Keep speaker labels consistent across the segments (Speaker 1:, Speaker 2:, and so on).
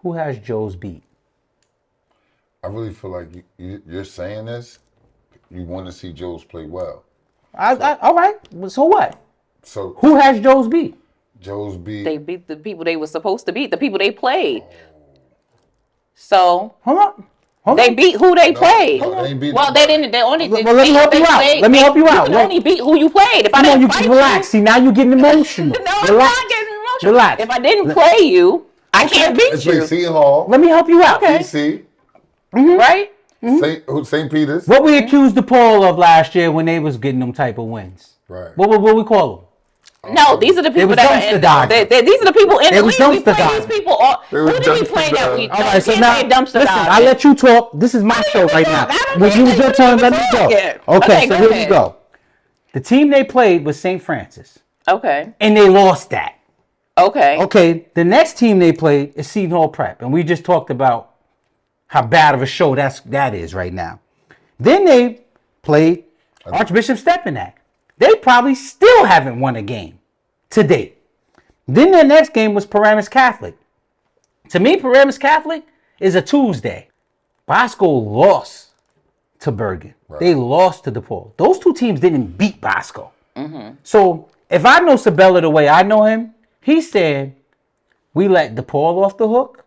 Speaker 1: Who has Joe's beat?
Speaker 2: I really feel like you're saying this. You want to see Joe's play well.
Speaker 1: All right. So what?
Speaker 2: So
Speaker 1: who has Joe's beat?
Speaker 2: Joe's beat.
Speaker 3: They beat the people they were supposed to beat. The people they played. So
Speaker 1: Hold on.
Speaker 3: They beat who they played.
Speaker 2: No, they ain't beat
Speaker 3: well,
Speaker 2: nobody.
Speaker 3: they didn't. They only.
Speaker 1: Well, let me help you out. Let me help you out.
Speaker 3: You can only beat who you played. If I
Speaker 1: Come on,
Speaker 3: didn't
Speaker 1: you
Speaker 3: fight
Speaker 1: relax. See, now you're getting emotional.
Speaker 3: No, I'm
Speaker 1: relax.
Speaker 3: not getting emotional.
Speaker 1: Relax.
Speaker 3: If I didn't play you, I can't beat
Speaker 2: Let's
Speaker 3: you.
Speaker 2: play Seton Hall.
Speaker 1: Let me help you out.
Speaker 3: Okay.
Speaker 2: DC.
Speaker 3: Right?
Speaker 2: St. Peter's.
Speaker 1: What we accused DePaul of last year when they was getting them type of wins.
Speaker 2: Right.
Speaker 1: What we call them?
Speaker 3: No, these are the people
Speaker 1: was
Speaker 3: that are
Speaker 1: dumpster
Speaker 3: in.
Speaker 1: diving.
Speaker 3: These are the people in
Speaker 1: They
Speaker 3: the
Speaker 1: was
Speaker 3: league. We
Speaker 1: dumpster
Speaker 3: play
Speaker 1: diving.
Speaker 3: these people. Who did we
Speaker 2: dumpster
Speaker 3: play that
Speaker 2: diving.
Speaker 3: week?
Speaker 1: All right, so
Speaker 3: we
Speaker 1: now
Speaker 3: can't say dumpster
Speaker 1: listen.
Speaker 3: diving.
Speaker 1: I let you talk. This is my show right now. When you was your turn, let me go. Okay, so here we go. The team they played was St. Francis.
Speaker 3: Okay.
Speaker 1: And they lost that.
Speaker 3: Okay.
Speaker 1: Okay, the next team they played is Seton Hall Prep, and we just talked about how bad of a show that is right now. Then they played Archbishop Stepinac. They probably still haven't won a game to date. Then their next game was Paramus Catholic. To me, Paramus Catholic is a Tuesday. Bosco lost to Bergen. Right. They lost to DePaul. Those two teams didn't beat Bosco. Mm-hmm. So if I know Sabella the way I know him, he said we let DePaul off the hook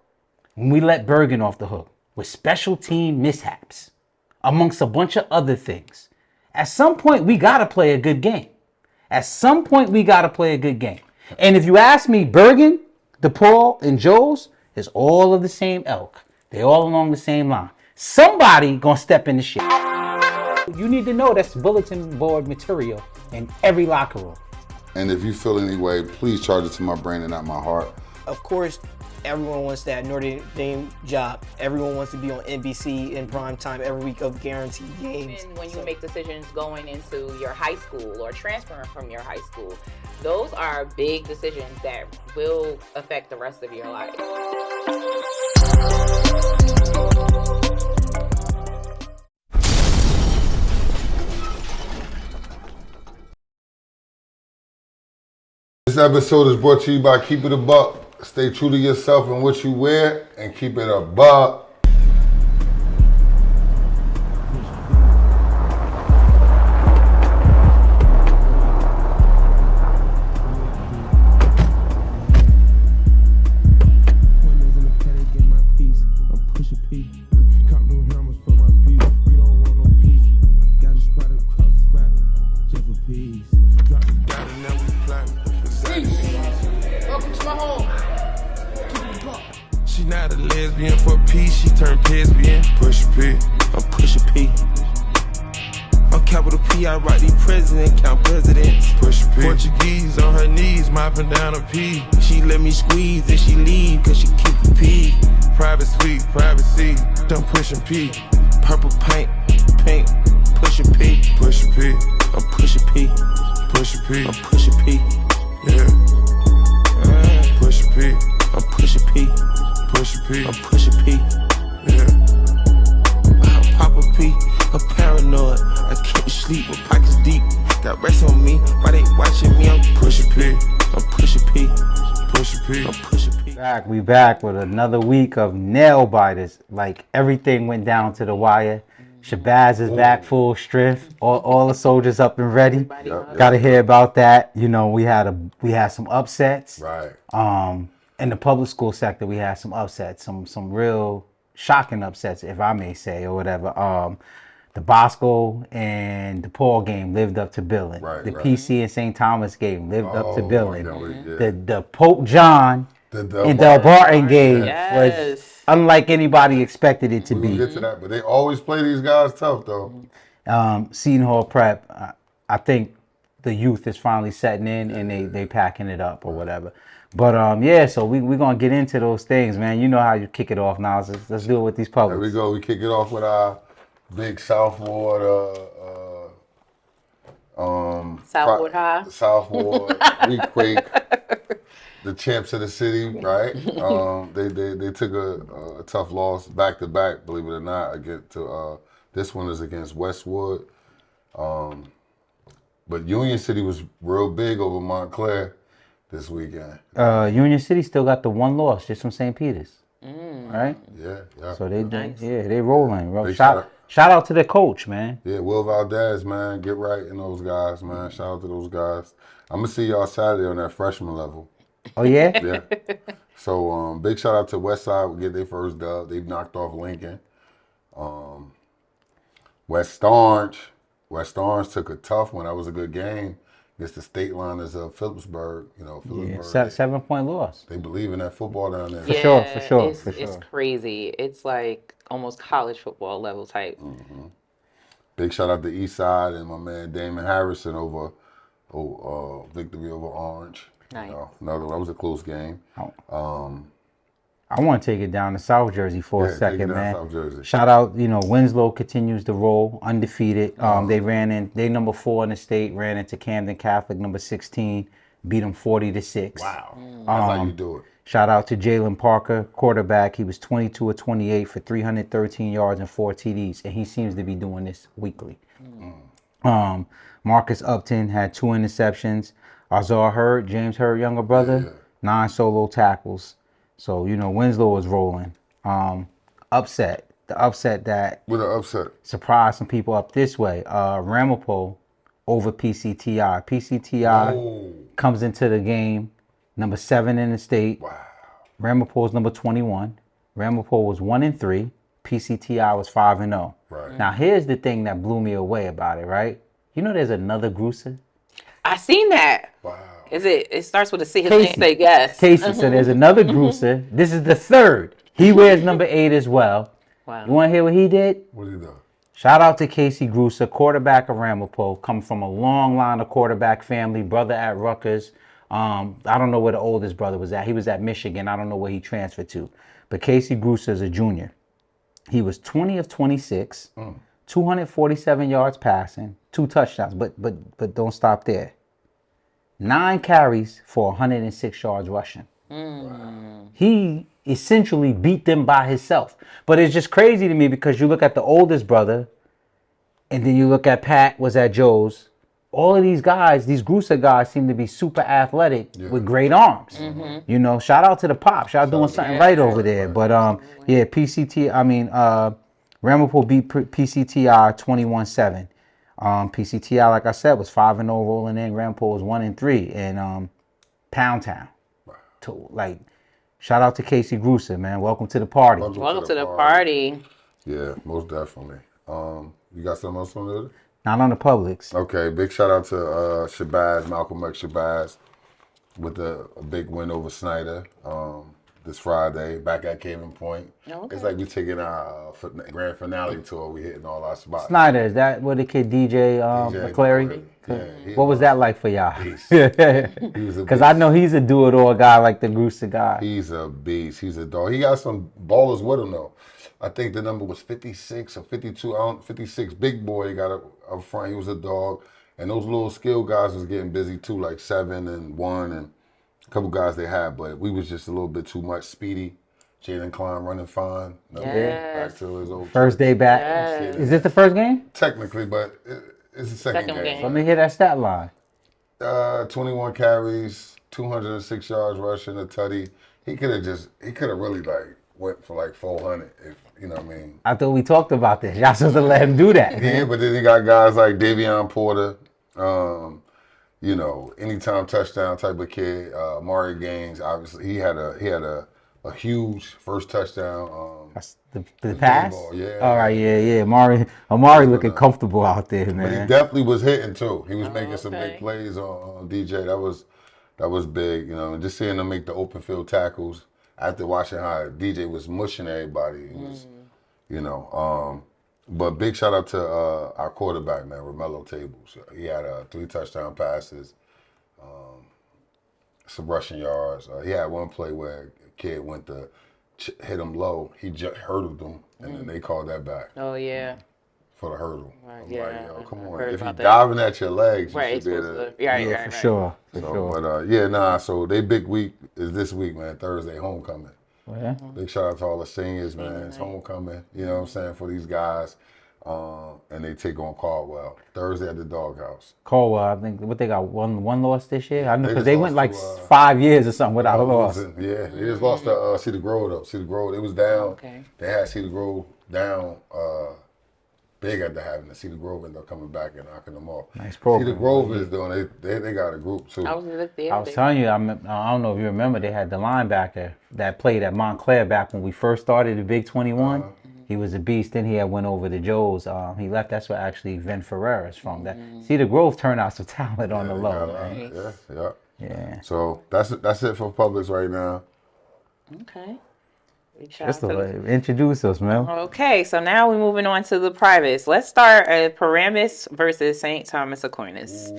Speaker 1: and we let Bergen off the hook with special team mishaps, amongst a bunch of other things. At some point, we got to play a good game. And if you ask me, Bergen, DePaul, and Joe's is all of the same ilk. They all along the same line. Somebody gonna step in the shit. You need to know that's bulletin board material in every locker room.
Speaker 2: And if you feel any way, please charge it to my brain and not my heart.
Speaker 4: Of course, everyone wants that Notre Dame job. Everyone wants to be on NBC in prime time every week of guaranteed games.
Speaker 3: Even when you make decisions going into your high school or transferring from your high school, those are big decisions that will affect the rest of your life.
Speaker 2: This episode is brought to you by Keep It a Buck. Stay true to yourself and what you wear, and keep it a buck.
Speaker 5: Welcome to my home.
Speaker 6: She not a lesbian for peace, she turned lesbian. Push P, I'm Pusha P. I'm capital P, I write the president, count presidents. Push P. Portuguese on her knees, mopping down a P. She let me squeeze and she leave, cause she keep the P. Private suite, privacy, done pushing P. Purple paint, pink, pushing P. Push P, I'm Pusha P. Pusha P, I'm Pusha P. Yeah. Pusha P, I'm Pusha P. Pusha P, I'm Pusha P. Yeah. I'm Papa P, I'm paranoid. I can't sleep with pockets deep. Got rest on me, why they watching me? I'm Pusha P, I'm Pusha P. Pusha P, I'm Pusha P.
Speaker 1: We back with another week of nail biters. Like everything went down to the wire. Shabazz is back full strength. All the soldiers up and ready. Got to hear about that. You know, we had some upsets.
Speaker 2: Right.
Speaker 1: In the public school sector, we had some upsets, some real shocking upsets, if I may say, or whatever. The Bosco and DePaul game lived up to billing.
Speaker 2: Right,
Speaker 1: the
Speaker 2: right.
Speaker 1: PC and St. Thomas game lived up to billing.
Speaker 2: Yeah.
Speaker 1: The Pope John and Del Barton game was unlike anybody expected it to be.
Speaker 2: We'll get to that, but they always play these guys tough, though.
Speaker 1: Seton Hall Prep, I think the youth is finally setting in and they packing it up or whatever. But yeah, so we're gonna get into those things, man. You know how you kick it off now. Let's do it with these publics.
Speaker 2: There we go. We kick it off with our big Southward
Speaker 3: Southward High.
Speaker 2: Southward Requake, the champs of the city, right? They took a tough loss back to back, believe it or not. This one is against Westwood. But Union City was real big over Montclair this weekend.
Speaker 1: Union City still got the one loss just from St. Peter's. right?
Speaker 2: Yeah.
Speaker 1: So they
Speaker 3: Nice.
Speaker 1: they rolling. Bro.
Speaker 2: Big
Speaker 1: Shout out to the coach, man.
Speaker 2: Yeah, Will Valdez, man, get right in those guys, man. Shout out to those guys. I'm gonna see y'all Saturday on that freshman level.
Speaker 1: Oh yeah.
Speaker 2: Yeah. So big shout out to Westside. We get their first dub. They've knocked off Lincoln. West Orange. West Orange took a tough one. That was a good game against the state liners of Phillipsburg. You know, Phillipsburg.
Speaker 1: 7-point loss.
Speaker 2: They believe in that football down there.
Speaker 1: sure, for sure,
Speaker 3: It's,
Speaker 1: for
Speaker 3: it's
Speaker 1: sure.
Speaker 3: crazy. It's like almost college football level type.
Speaker 2: Big shout out to Eastside and my man Damon Harrison over victory over Orange.
Speaker 3: Nice.
Speaker 2: You know, that was a close game.
Speaker 1: I want to take it down to South Jersey for a
Speaker 2: Take it
Speaker 1: second,
Speaker 2: down
Speaker 1: man.
Speaker 2: South Jersey.
Speaker 1: Shout out, Winslow continues to roll undefeated. They number 4 in the state, ran into Camden Catholic, number 16, beat them 40-6.
Speaker 2: Wow. That's how you do it.
Speaker 1: Shout out to Jalen Parker, quarterback. He was 22 of 28 for 313 yards and 4 TDs, and he seems to be doing this weekly. Marcus Upton had 2 interceptions. Azar Hurd, James Hurd, younger brother, 9 solo tackles. So, Winslow was rolling. Upset. The upset that
Speaker 2: With an upset.
Speaker 1: surprised some people up this way. Ramapo over PCTI. PCTI comes into the game, number 7 in the state.
Speaker 2: Wow.
Speaker 1: Ramapo is number 21. Ramapo was 1-3. PCTI was 5-0.
Speaker 2: Right.
Speaker 1: Now, here's the thing that blew me away about it, right? There's another Grusa.
Speaker 3: I seen that.
Speaker 2: Wow.
Speaker 3: It starts with a C. His
Speaker 1: Casey.
Speaker 3: name say yes.
Speaker 1: Casey, so there's another Grusa. This is the third. He wears number 8 as well.
Speaker 3: Wow.
Speaker 1: You want to hear what he did?
Speaker 2: What did he do?
Speaker 1: Shout out to Casey Grusa, quarterback of Ramapo, coming from a long line of quarterback family, brother at Rutgers. I don't know where the oldest brother was at. He was at Michigan. I don't know where he transferred to. But Casey Grusa is a junior. He was 20 of 26, 247 yards passing, 2 touchdowns. But don't stop there. 9 carries for 106 yards rushing. He essentially beat them by himself. But it's just crazy to me because you look at the oldest brother, and then you look at Pat was at Joe's. All of these guys, these Grusa guys, seem to be super athletic with great arms. Shout out to the Pops. Y'all doing something right over there. But Ramapo beat PCTI 21-7. PCTI, like I said, was 5-0 rolling in. Ramapo was 1-3 in Pound Town. Shout out to Casey Grusa, man. Welcome to the party.
Speaker 3: Welcome to the party.
Speaker 2: Yeah, most definitely. You got something else on there?
Speaker 1: Not on the Publix.
Speaker 2: Okay, big shout out to Shabazz, Malcolm X Shabazz, with a big win over Snyder this Friday, back at Cavern Point.
Speaker 3: Okay.
Speaker 2: It's like we taking our grand finale tour. We hitting all our spots.
Speaker 1: Snyder, is that what the kid DJ McClary?
Speaker 2: Yeah,
Speaker 1: What was that like for y'all?
Speaker 2: He was a
Speaker 1: Because I know he's a do-it-all guy like the Grusa guy.
Speaker 2: He's a beast. He's a dog. He got some ballers with him though. I think the number was 56 or 52. 56. Big boy. He got up front. He was a dog. And those little skill guys was getting busy too, like 7 and 1 and a couple guys they had. But we was just a little bit too much. Speedy, Jaden Klein running fine. Back to his old
Speaker 1: First day back.
Speaker 3: Yes.
Speaker 1: Is this the first game?
Speaker 2: Technically, but it's the second
Speaker 3: Second game.
Speaker 1: Let me hear that stat line.
Speaker 2: 21 carries, 206 yards rushing, a tutty. He could have really went for like 400 if, you know what I mean?
Speaker 1: I thought we talked about this. Y'all supposed to let him do that.
Speaker 2: Yeah, but then he got guys like Davion Porter, anytime touchdown type of kid. Mari Gaines, obviously, he had a huge first touchdown.
Speaker 1: That's the pass?
Speaker 2: ball, yeah.
Speaker 1: All right, yeah. Amari looking comfortable out there,
Speaker 2: But he
Speaker 1: man.
Speaker 2: definitely was hitting too. He was making some
Speaker 3: okay.
Speaker 2: big plays on DJ. That was big, and just seeing him make the open field tackles after watching how DJ was mushing everybody. It was, but big shout out to our quarterback, man, Romello Tables. He had 3 touchdown passes, some rushing yards. He had one play where a kid went to hit him low. He just hurdled him, and then they called that back
Speaker 3: Oh yeah.
Speaker 2: for the hurdle.
Speaker 3: Right,
Speaker 2: I'm
Speaker 3: yeah,
Speaker 2: like, yo, come
Speaker 3: I
Speaker 2: on.
Speaker 3: heard
Speaker 2: If you're
Speaker 3: about that.
Speaker 2: diving at your legs, you
Speaker 3: Right.
Speaker 2: should be able
Speaker 3: Supposed
Speaker 2: to.
Speaker 3: to, right.
Speaker 1: For sure.
Speaker 2: But so they big week is this week, man. Thursday, homecoming.
Speaker 1: Yeah.
Speaker 2: Big shout out to all the seniors, man. It's homecoming. You know what I'm saying, for these guys. and they take on Caldwell Thursday at the Doghouse.
Speaker 1: Caldwell, I think what they got one loss this year. I know
Speaker 2: They
Speaker 1: because
Speaker 2: just
Speaker 1: they
Speaker 2: lost
Speaker 1: went like
Speaker 2: to,
Speaker 1: 5 years or something without a loss.
Speaker 2: Yeah, they just lost to Cedar Grove though. Cedar Grove, it was down.
Speaker 3: Okay.
Speaker 2: They had Cedar Grove down big at the having. The Cedar Grove ended up coming back and knocking them off.
Speaker 1: Nice program.
Speaker 2: Cedar Grove is doing. They got a group too.
Speaker 3: I was there.
Speaker 1: I was telling you, I don't know if you remember, they had the linebacker that played at Montclair back when we first started the Big 21. He was a beast. Then he had went over to Joe's. He left. That's where actually Vin Ferrer is from. That Cedar Grove turned out some talent on the
Speaker 2: They
Speaker 1: low,
Speaker 2: got,
Speaker 1: man.
Speaker 2: Yeah. So that's it for Publix right now.
Speaker 3: Okay.
Speaker 1: Just to introduce us, man.
Speaker 3: Okay, so now we're moving on to the privates. Let's start at Paramus versus St. Thomas Aquinas.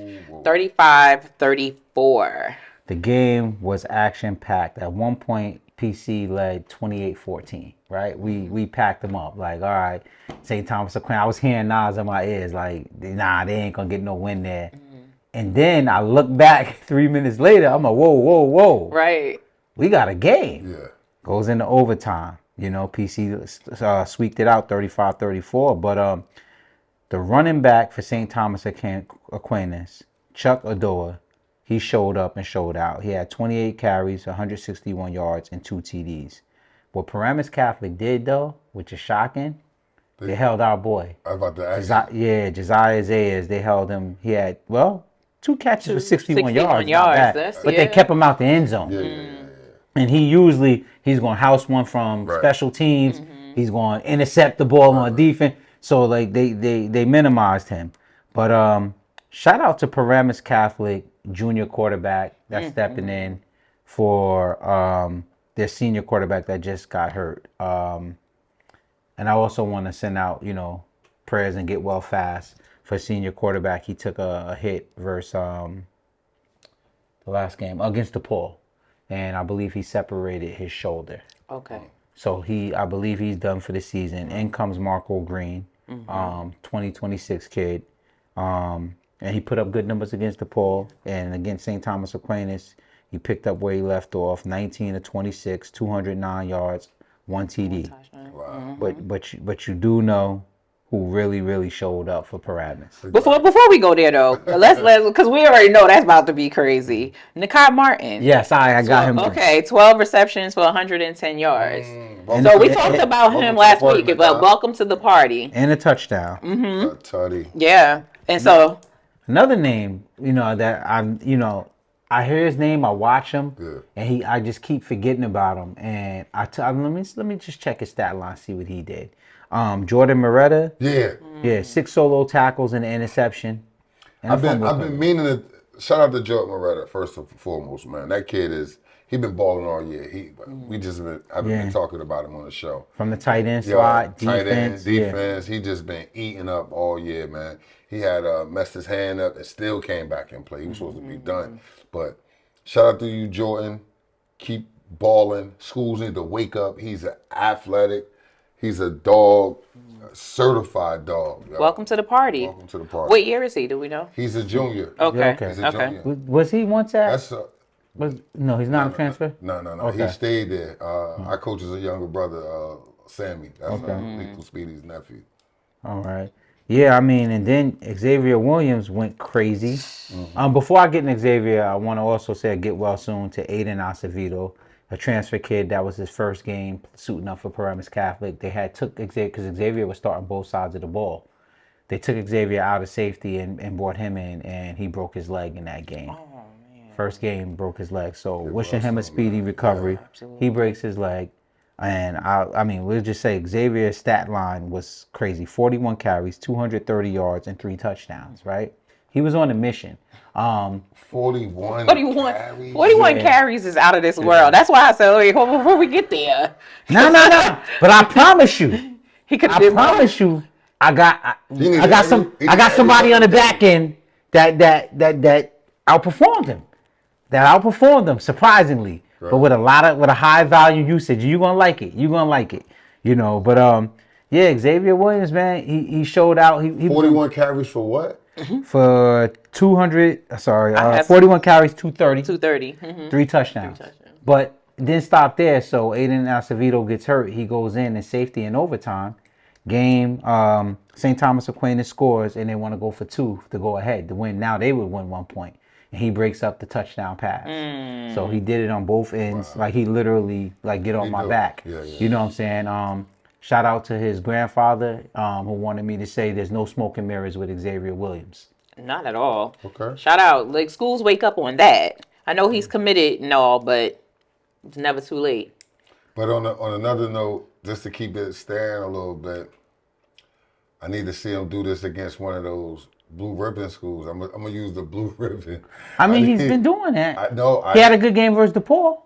Speaker 3: 35-34.
Speaker 1: The game was action-packed. At one point, PC led 28-14, right? We packed them up. Like, all right, St. Thomas Aquinas. I was hearing Nas in my ears, like, nah, they ain't going to get no win there. And then I look back 3 minutes later, I'm like, whoa.
Speaker 3: Right.
Speaker 1: We got a game.
Speaker 2: Yeah.
Speaker 1: Goes into overtime. You know, PC squeaked it out 35-34. But the running back for St. Thomas Aquinas, Chuck Adoa, he showed up and showed out. He had 28 carries, 161 yards, and 2 TDs. What Paramus Catholic did, though, which is shocking, they held our boy.
Speaker 2: I was about to ask you.
Speaker 1: Josiah Zayas, they held him. He had, 2 catches for 61 yards.
Speaker 3: yards.
Speaker 1: But they kept him out the end zone.
Speaker 2: Yeah.
Speaker 1: And he's going to house one from special teams. He's going to intercept the ball on defense. So like they minimized him. But shout out to Paramus Catholic junior quarterback that's stepping in for their senior quarterback that just got hurt. And I also want to send out, prayers and get well fast for senior quarterback. He took a hit versus the last game against DePaul. And I believe he separated his shoulder.
Speaker 3: Okay.
Speaker 1: So I believe he's done for the season. In comes Marco Green, 2026 kid. And he put up good numbers against DePaul. And against St. Thomas Aquinas, he picked up where he left off, 19 of 26, 209 yards, 1 TD.
Speaker 2: Wow.
Speaker 1: But you do know who really showed up for Paramus.
Speaker 3: Before we go there though, let's because we already know that's about to be crazy. Nakai Martin.
Speaker 1: Yes, I got him.
Speaker 3: Okay, 12 receptions for 110 yards.
Speaker 2: Welcome
Speaker 3: So we
Speaker 2: to-
Speaker 3: talked about him
Speaker 2: welcome
Speaker 3: last
Speaker 2: to the
Speaker 3: week.
Speaker 2: party,
Speaker 3: But
Speaker 2: man.
Speaker 3: welcome to the party.
Speaker 1: And a touchdown.
Speaker 2: Tutty.
Speaker 3: Yeah, and so
Speaker 1: Another name, that I hear his name, I watch him, and I just keep forgetting about him. And let me just check his stat line, see what he did. Jordan Moretta,
Speaker 2: Yeah.
Speaker 1: 6 solo tackles and an interception. And
Speaker 2: I've been meaning to shout out to Jordan Moretta first and foremost, man. That kid he been balling all year. I've been talking about him on the show.
Speaker 1: From the tight end slot,
Speaker 2: tight
Speaker 1: defense.
Speaker 2: end, defense. He just been eating up all year, man. He had messed his hand up and still came back and played. He was supposed to be done. But shout out to you, Jordan. Keep balling. Schools need to wake up. He's an athletic. He's a dog, a certified dog. Yo.
Speaker 3: welcome to the party.
Speaker 2: Welcome to the party.
Speaker 3: What year is he? Do we know?
Speaker 2: He's a junior.
Speaker 3: Okay.
Speaker 1: okay.
Speaker 2: He's a junior.
Speaker 1: Was he once at?
Speaker 2: That's
Speaker 1: No, he's not a transfer?
Speaker 2: No.
Speaker 1: Okay.
Speaker 2: He stayed there. Our coach is a younger brother, Sammy. That's Lethal Speedy's nephew.
Speaker 1: All right. Yeah, and then Xavier Williams went crazy. Before I get in Xavier, I want to also say get well soon to Aiden Acevedo, a transfer kid. That was his first game suiting up for Paramus Catholic. They took Xavier, because Xavier was starting both sides of the ball. They took Xavier out of safety and brought him in, and he broke his leg in that game. Oh, man. First game, broke his leg. So wishing him a speedy recovery. Yeah, he breaks his leg. And we'll just say Xavier's stat line was crazy. 41 carries, 230 yards, and 3 touchdowns, right? He was on a mission.
Speaker 2: 41
Speaker 3: carries is out of this world. That's why I said, wait, before we get there.
Speaker 1: No. But I promise you,
Speaker 3: He could
Speaker 1: I promise you, I got somebody on the back end that outperformed him. That outperformed him, surprisingly. Right. But with a high value usage, you're gonna like it. But Xavier Williams, man, he showed out. He
Speaker 2: 41 carries for what?
Speaker 1: For 41 carries, 230. 3 touchdowns. But didn't stop there. So Aiden Acevedo gets hurt. He goes in safety in overtime. game. St. Thomas Aquinas scores, and they want to go for 2 to go ahead to win. Now they would win 1 point, and he breaks up the touchdown pass. So he did it on both ends. Like he literally like get on my back.
Speaker 2: Yeah.
Speaker 1: You know what I'm saying? Shout out to his grandfather who wanted me to say there's no smoke and mirrors with Xavier Williams.
Speaker 3: Not at all.
Speaker 2: Okay.
Speaker 3: Shout out. Like, schools wake up on that. I know he's committed and all, but it's never too late.
Speaker 2: But on another note, just to keep it staying a little bit, I need to see him do this against one of those blue ribbon schools. I'm gonna use the blue ribbon.
Speaker 1: I mean, he's been doing that.
Speaker 2: I know.
Speaker 1: He had a good game versus DePaul.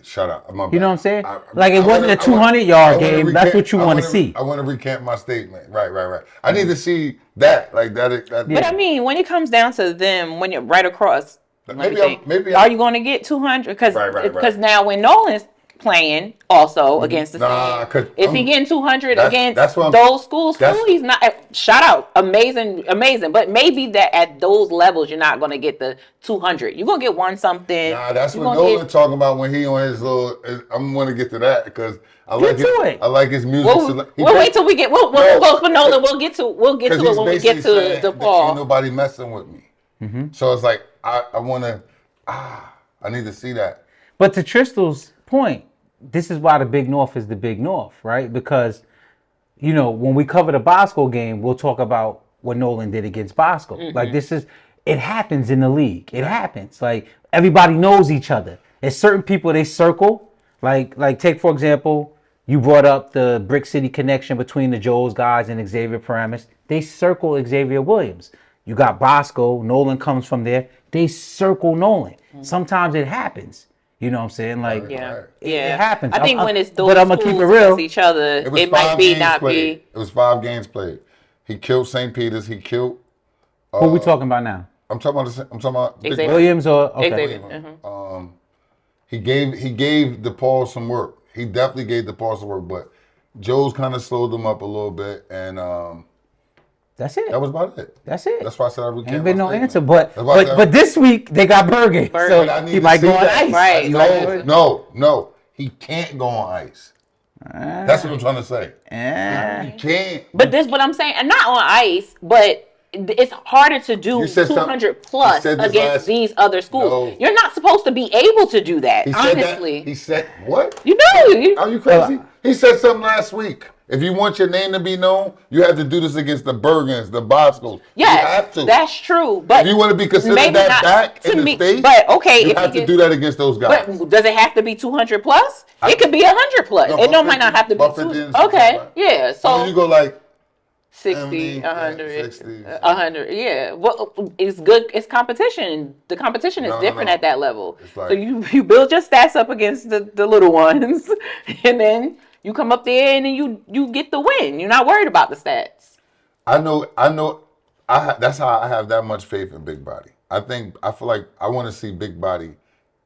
Speaker 2: Shut up.
Speaker 1: You know what I'm saying? Like it wasn't a 200-yard game. That's what you want to see.
Speaker 2: I want to recant my statement. Right. I need to see that. Like that.
Speaker 3: But I mean, when it comes down to them, when you're right across,
Speaker 2: Maybe
Speaker 3: are you going to get 200? Because now when Nolan's playing also against the same, is he getting 200 against those schools too? He's not. Shout out, amazing. But maybe that at those levels you're not going to get the 200. You're going to get one something.
Speaker 2: Nah, that's what Nolan talking about when he on his little. I'm going to get to that because I like his music.
Speaker 3: We'll wait till we get. We'll go for Nolan. We'll get to it when we get to DePaul.
Speaker 2: Ain't nobody messing with me. So it's like I want to. I need to see that.
Speaker 1: But to Tristal's point, this is why the Big North is the Big North, right? Because, you know, when we cover the Bosco game, we'll talk about what Nolan did against Bosco. Like it happens in the league. It happens. Like everybody knows each other. There's certain people they circle. Like take for example, you brought up the Brick City connection between the Joes guys and Xavier Paramus. They circle Xavier Williams. You got Bosco. Nolan comes from there. They circle Nolan. Sometimes it happens. You know what I'm saying? Like, it happens.
Speaker 3: I think when it's those
Speaker 1: but I'm gonna keep it real.
Speaker 3: Each other, it might be not
Speaker 2: played. It was 5 games played. He killed St. Peter's. He killed.
Speaker 1: Who are we talking about now?
Speaker 2: I'm talking about Big
Speaker 1: Williams or okay.
Speaker 2: He gave DePaul some work. He definitely gave DePaul some work, but Joe's kind of slowed them up a little bit, and
Speaker 1: that's it.
Speaker 2: That was about it.
Speaker 1: That's it.
Speaker 2: That's why I said I recant.
Speaker 1: Ain't been no answer, but this week they got Bergen, so he might go on ice.
Speaker 3: Right.
Speaker 2: No, he can't go on ice. That's what I'm trying to say. He can't.
Speaker 3: But this what I'm saying, and not on ice, but it's harder to do 200 plus against these other schools.
Speaker 2: No.
Speaker 3: You're not supposed to be able to do that, honestly.
Speaker 2: He said what?
Speaker 3: You know.
Speaker 2: Are you crazy? He said something last week. If you want your name to be known, you have to do this against the Bergens, the Boscos.
Speaker 3: Yes,
Speaker 2: you have to.
Speaker 3: That's true. But
Speaker 2: if you want to be considered that back in the state,
Speaker 3: but okay,
Speaker 2: you have to do that against those guys.
Speaker 3: But does it have to be 200 plus? It could be 100 plus. It might not have to be 200. Okay, yeah. So
Speaker 2: you go like
Speaker 3: 60, 100, 60, 100. Yeah. Well, it's good. It's competition. The competition is different at that level. Like, so you build your stats up against the little ones, and then you come up there and then you get the win. You're not worried about the stats.
Speaker 2: I know. That's how I have that much faith in Big Body. I feel like I want to see Big Body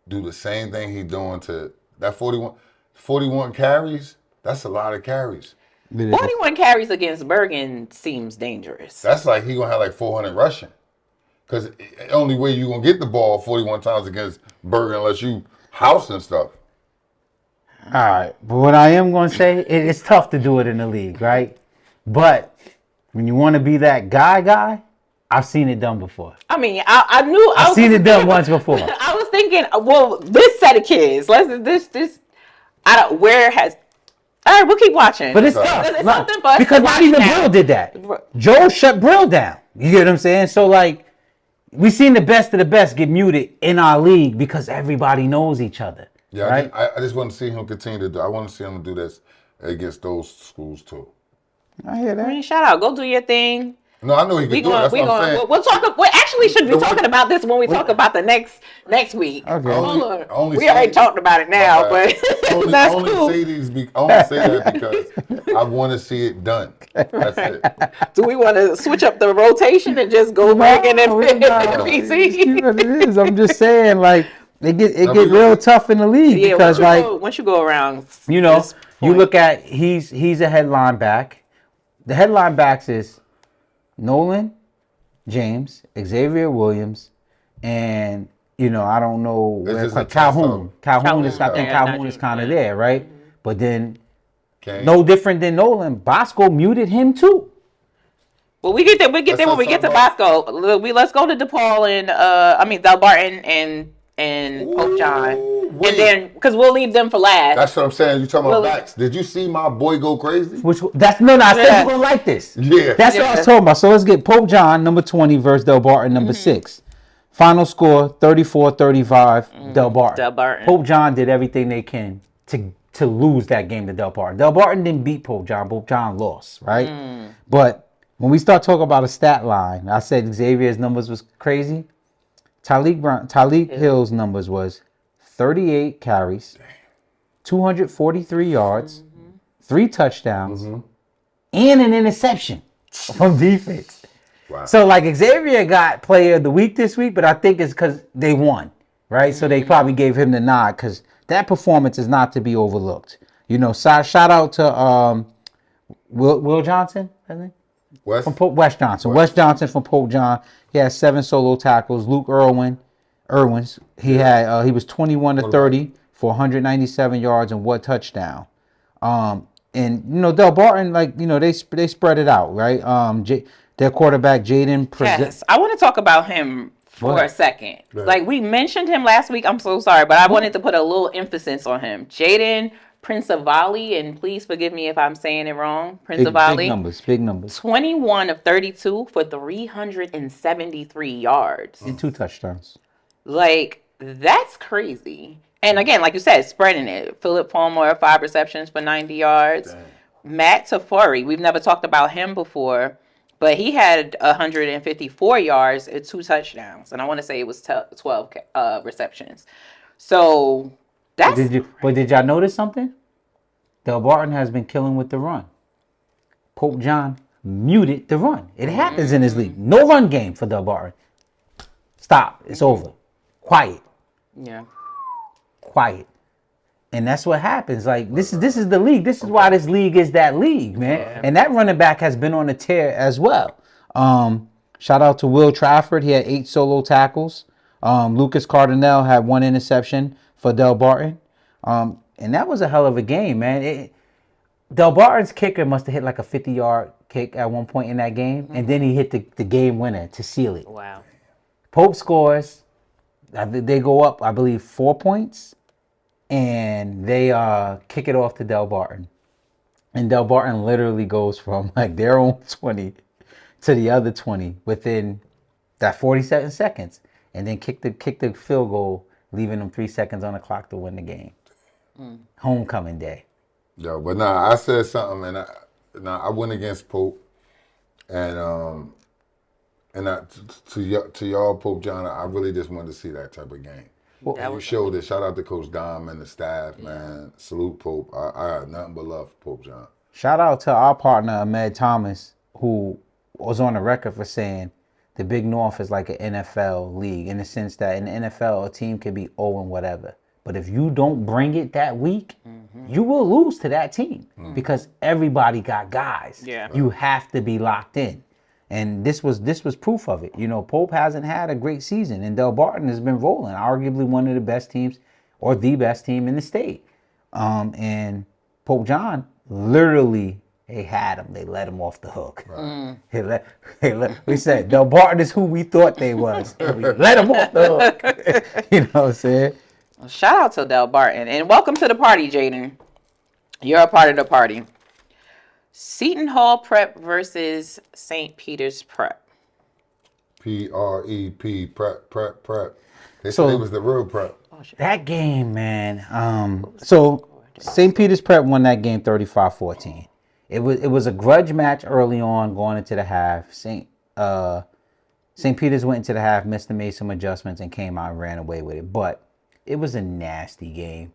Speaker 2: do the same thing he's doing to that 41 carries. That's a lot of carries.
Speaker 3: 41 carries against Bergen seems dangerous.
Speaker 2: That's like he gonna have like 400 rushing. Because the only way you gonna get the ball 41 times against Bergen unless you house and stuff.
Speaker 1: All right, but what I am going to say, it's tough to do it in the league, right? But when you want to be that guy, I've seen it done before.
Speaker 3: I mean, I knew
Speaker 1: I've seen it done once before.
Speaker 3: I was thinking, well, this set of kids, this. I don't. Where has? All right, we'll keep watching.
Speaker 1: But it's tough. It's something for us because not even Brill did that. Joe shut Brill down. You get what I'm saying? So like, we seen the best of the best get muted in our league because everybody knows each other.
Speaker 2: Yeah,
Speaker 1: right?
Speaker 2: I just want to see him continue to do. I want to see him do this against those schools too.
Speaker 1: I hear that.
Speaker 3: I mean, shout out, go do your thing.
Speaker 2: No, I know he can do it. That's what I'm saying.
Speaker 3: We'll talk. We actually should be talking about this when we talk about the next week.
Speaker 1: Okay.
Speaker 3: We already talked about it now, but that's cool.
Speaker 2: I only say that because I want to see it done. That's it.
Speaker 3: Do we want to switch up the rotation and just go back in and PC?
Speaker 1: What it is. I'm just saying, like, it get real tough in the league because,
Speaker 3: once you go around,
Speaker 1: you know, you look at he's a headline back. The headline backs is Nolan, James, Xavier Williams, and I don't know where Calhoun. Calhoun is kind of there, right? But then no different than Nolan. Bosco muted him too.
Speaker 3: Well, we get there. We get there when we get to Bosco. Let's go to DePaul and Del Barton and Pope John, and then because we'll leave them for last.
Speaker 2: That's what I'm saying. You talking about backs? Did you see my boy go crazy?
Speaker 1: I said you're gonna like this.
Speaker 2: Yeah,
Speaker 1: that's what I was talking about. So let's get Pope John number 20 versus Del Barton number 6. Final score 34-35. Del Barton. Pope John did everything they can to lose that game to Del Barton. Del Barton didn't beat Pope John. Pope John lost, right? But when we start talking about a stat line, I said Xavier's numbers was crazy. Tyreek Hill's numbers was 38 carries, 243 yards, 3 touchdowns, and an interception from defense. Wow. So, like, Xavier got player of the week this week, but I think it's because they won, right? So they probably gave him the nod because that performance is not to be overlooked. You know, shout out to Will Johnson, I think. Wes Johnson. Wes Johnson from Pope John. He had 7 solo tackles. Luke Irwins. He was 21-30 for 197 yards and 1 touchdown. And you know, Del Barton, like, you know, they spread it out, right? Their quarterback Jaden.
Speaker 3: Yes, I want to talk about him for a second. Right. Like we mentioned him last week. I'm so sorry, but I wanted to put a little emphasis on him. Jaden Principali, and please forgive me if I'm saying it wrong. Principali.
Speaker 1: Big numbers.
Speaker 3: 21 of 32 for 373 yards.
Speaker 1: And 2 touchdowns.
Speaker 3: Like, that's crazy. And again, like you said, spreading it. Philip Palmer, 5 receptions for 90 yards. Dang. Matt Tafuri, we've never talked about him before, but he had 154 yards and 2 touchdowns. And I want to say it was 12 receptions. So that's
Speaker 1: But did y'all notice something? Del Barton has been killing with the run. Pope John muted the run. It happens in this league. No run game for Del Barton. Stop. It's over. Quiet.
Speaker 3: Yeah.
Speaker 1: Quiet. And that's what happens. Like, this is the league. This is why this league is that league, man. Yeah. And that running back has been on a tear as well. Shout out to Will Trafford. He had 8 solo tackles. Lucas Cardinale had 1 interception for Del Barton. And that was a hell of a game, man. Del Barton's kicker must have hit like a 50-yard kick at one point in that game. And then he hit the game winner to seal it.
Speaker 3: Wow.
Speaker 1: Pope scores. They go up, I believe, 4 points. And they kick it off to Del Barton. And Del Barton literally goes from like their own 20 to the other 20 within that 47 seconds. And then kick the field goal, leaving them 3 seconds on the clock to win the game. Homecoming day.
Speaker 2: Yo, but I said something, and I went against Pope, and to y'all, Pope John, I really just wanted to see that type of game. Well, you showed it. Shout out to Coach Dom and the staff, man. Salute Pope. I have nothing but love for Pope John.
Speaker 1: Shout out to our partner Ahmed Thomas, who was on the record for saying the Big North is like an NFL league in the sense that in the NFL a team can be 0 and whatever. But if you don't bring it that week, you will lose to that team because everybody got guys.
Speaker 3: Yeah.
Speaker 1: You have to be locked in. And this was proof of it. You know, Pope hasn't had a great season, and Del Barton has been rolling, arguably one of the best teams or the best team in the state. And Pope John literally, they had him. They let him off the hook. Right. We said Del Barton is who we thought they was. We let him off the hook. You know what I'm saying?
Speaker 3: Well, shout out to Del Barton. And welcome to the party, Jaden. You're a part of the party. Seton Hall Prep versus St. Peter's Prep.
Speaker 2: P-R-E-P, prep. They said it was the real prep.
Speaker 1: That game, man. So St. Peter's Prep won that game 35-14. It was a grudge match early on going into the half. St. Peter's went into the half, made some adjustments, and came out and ran away with it. But it was a nasty game.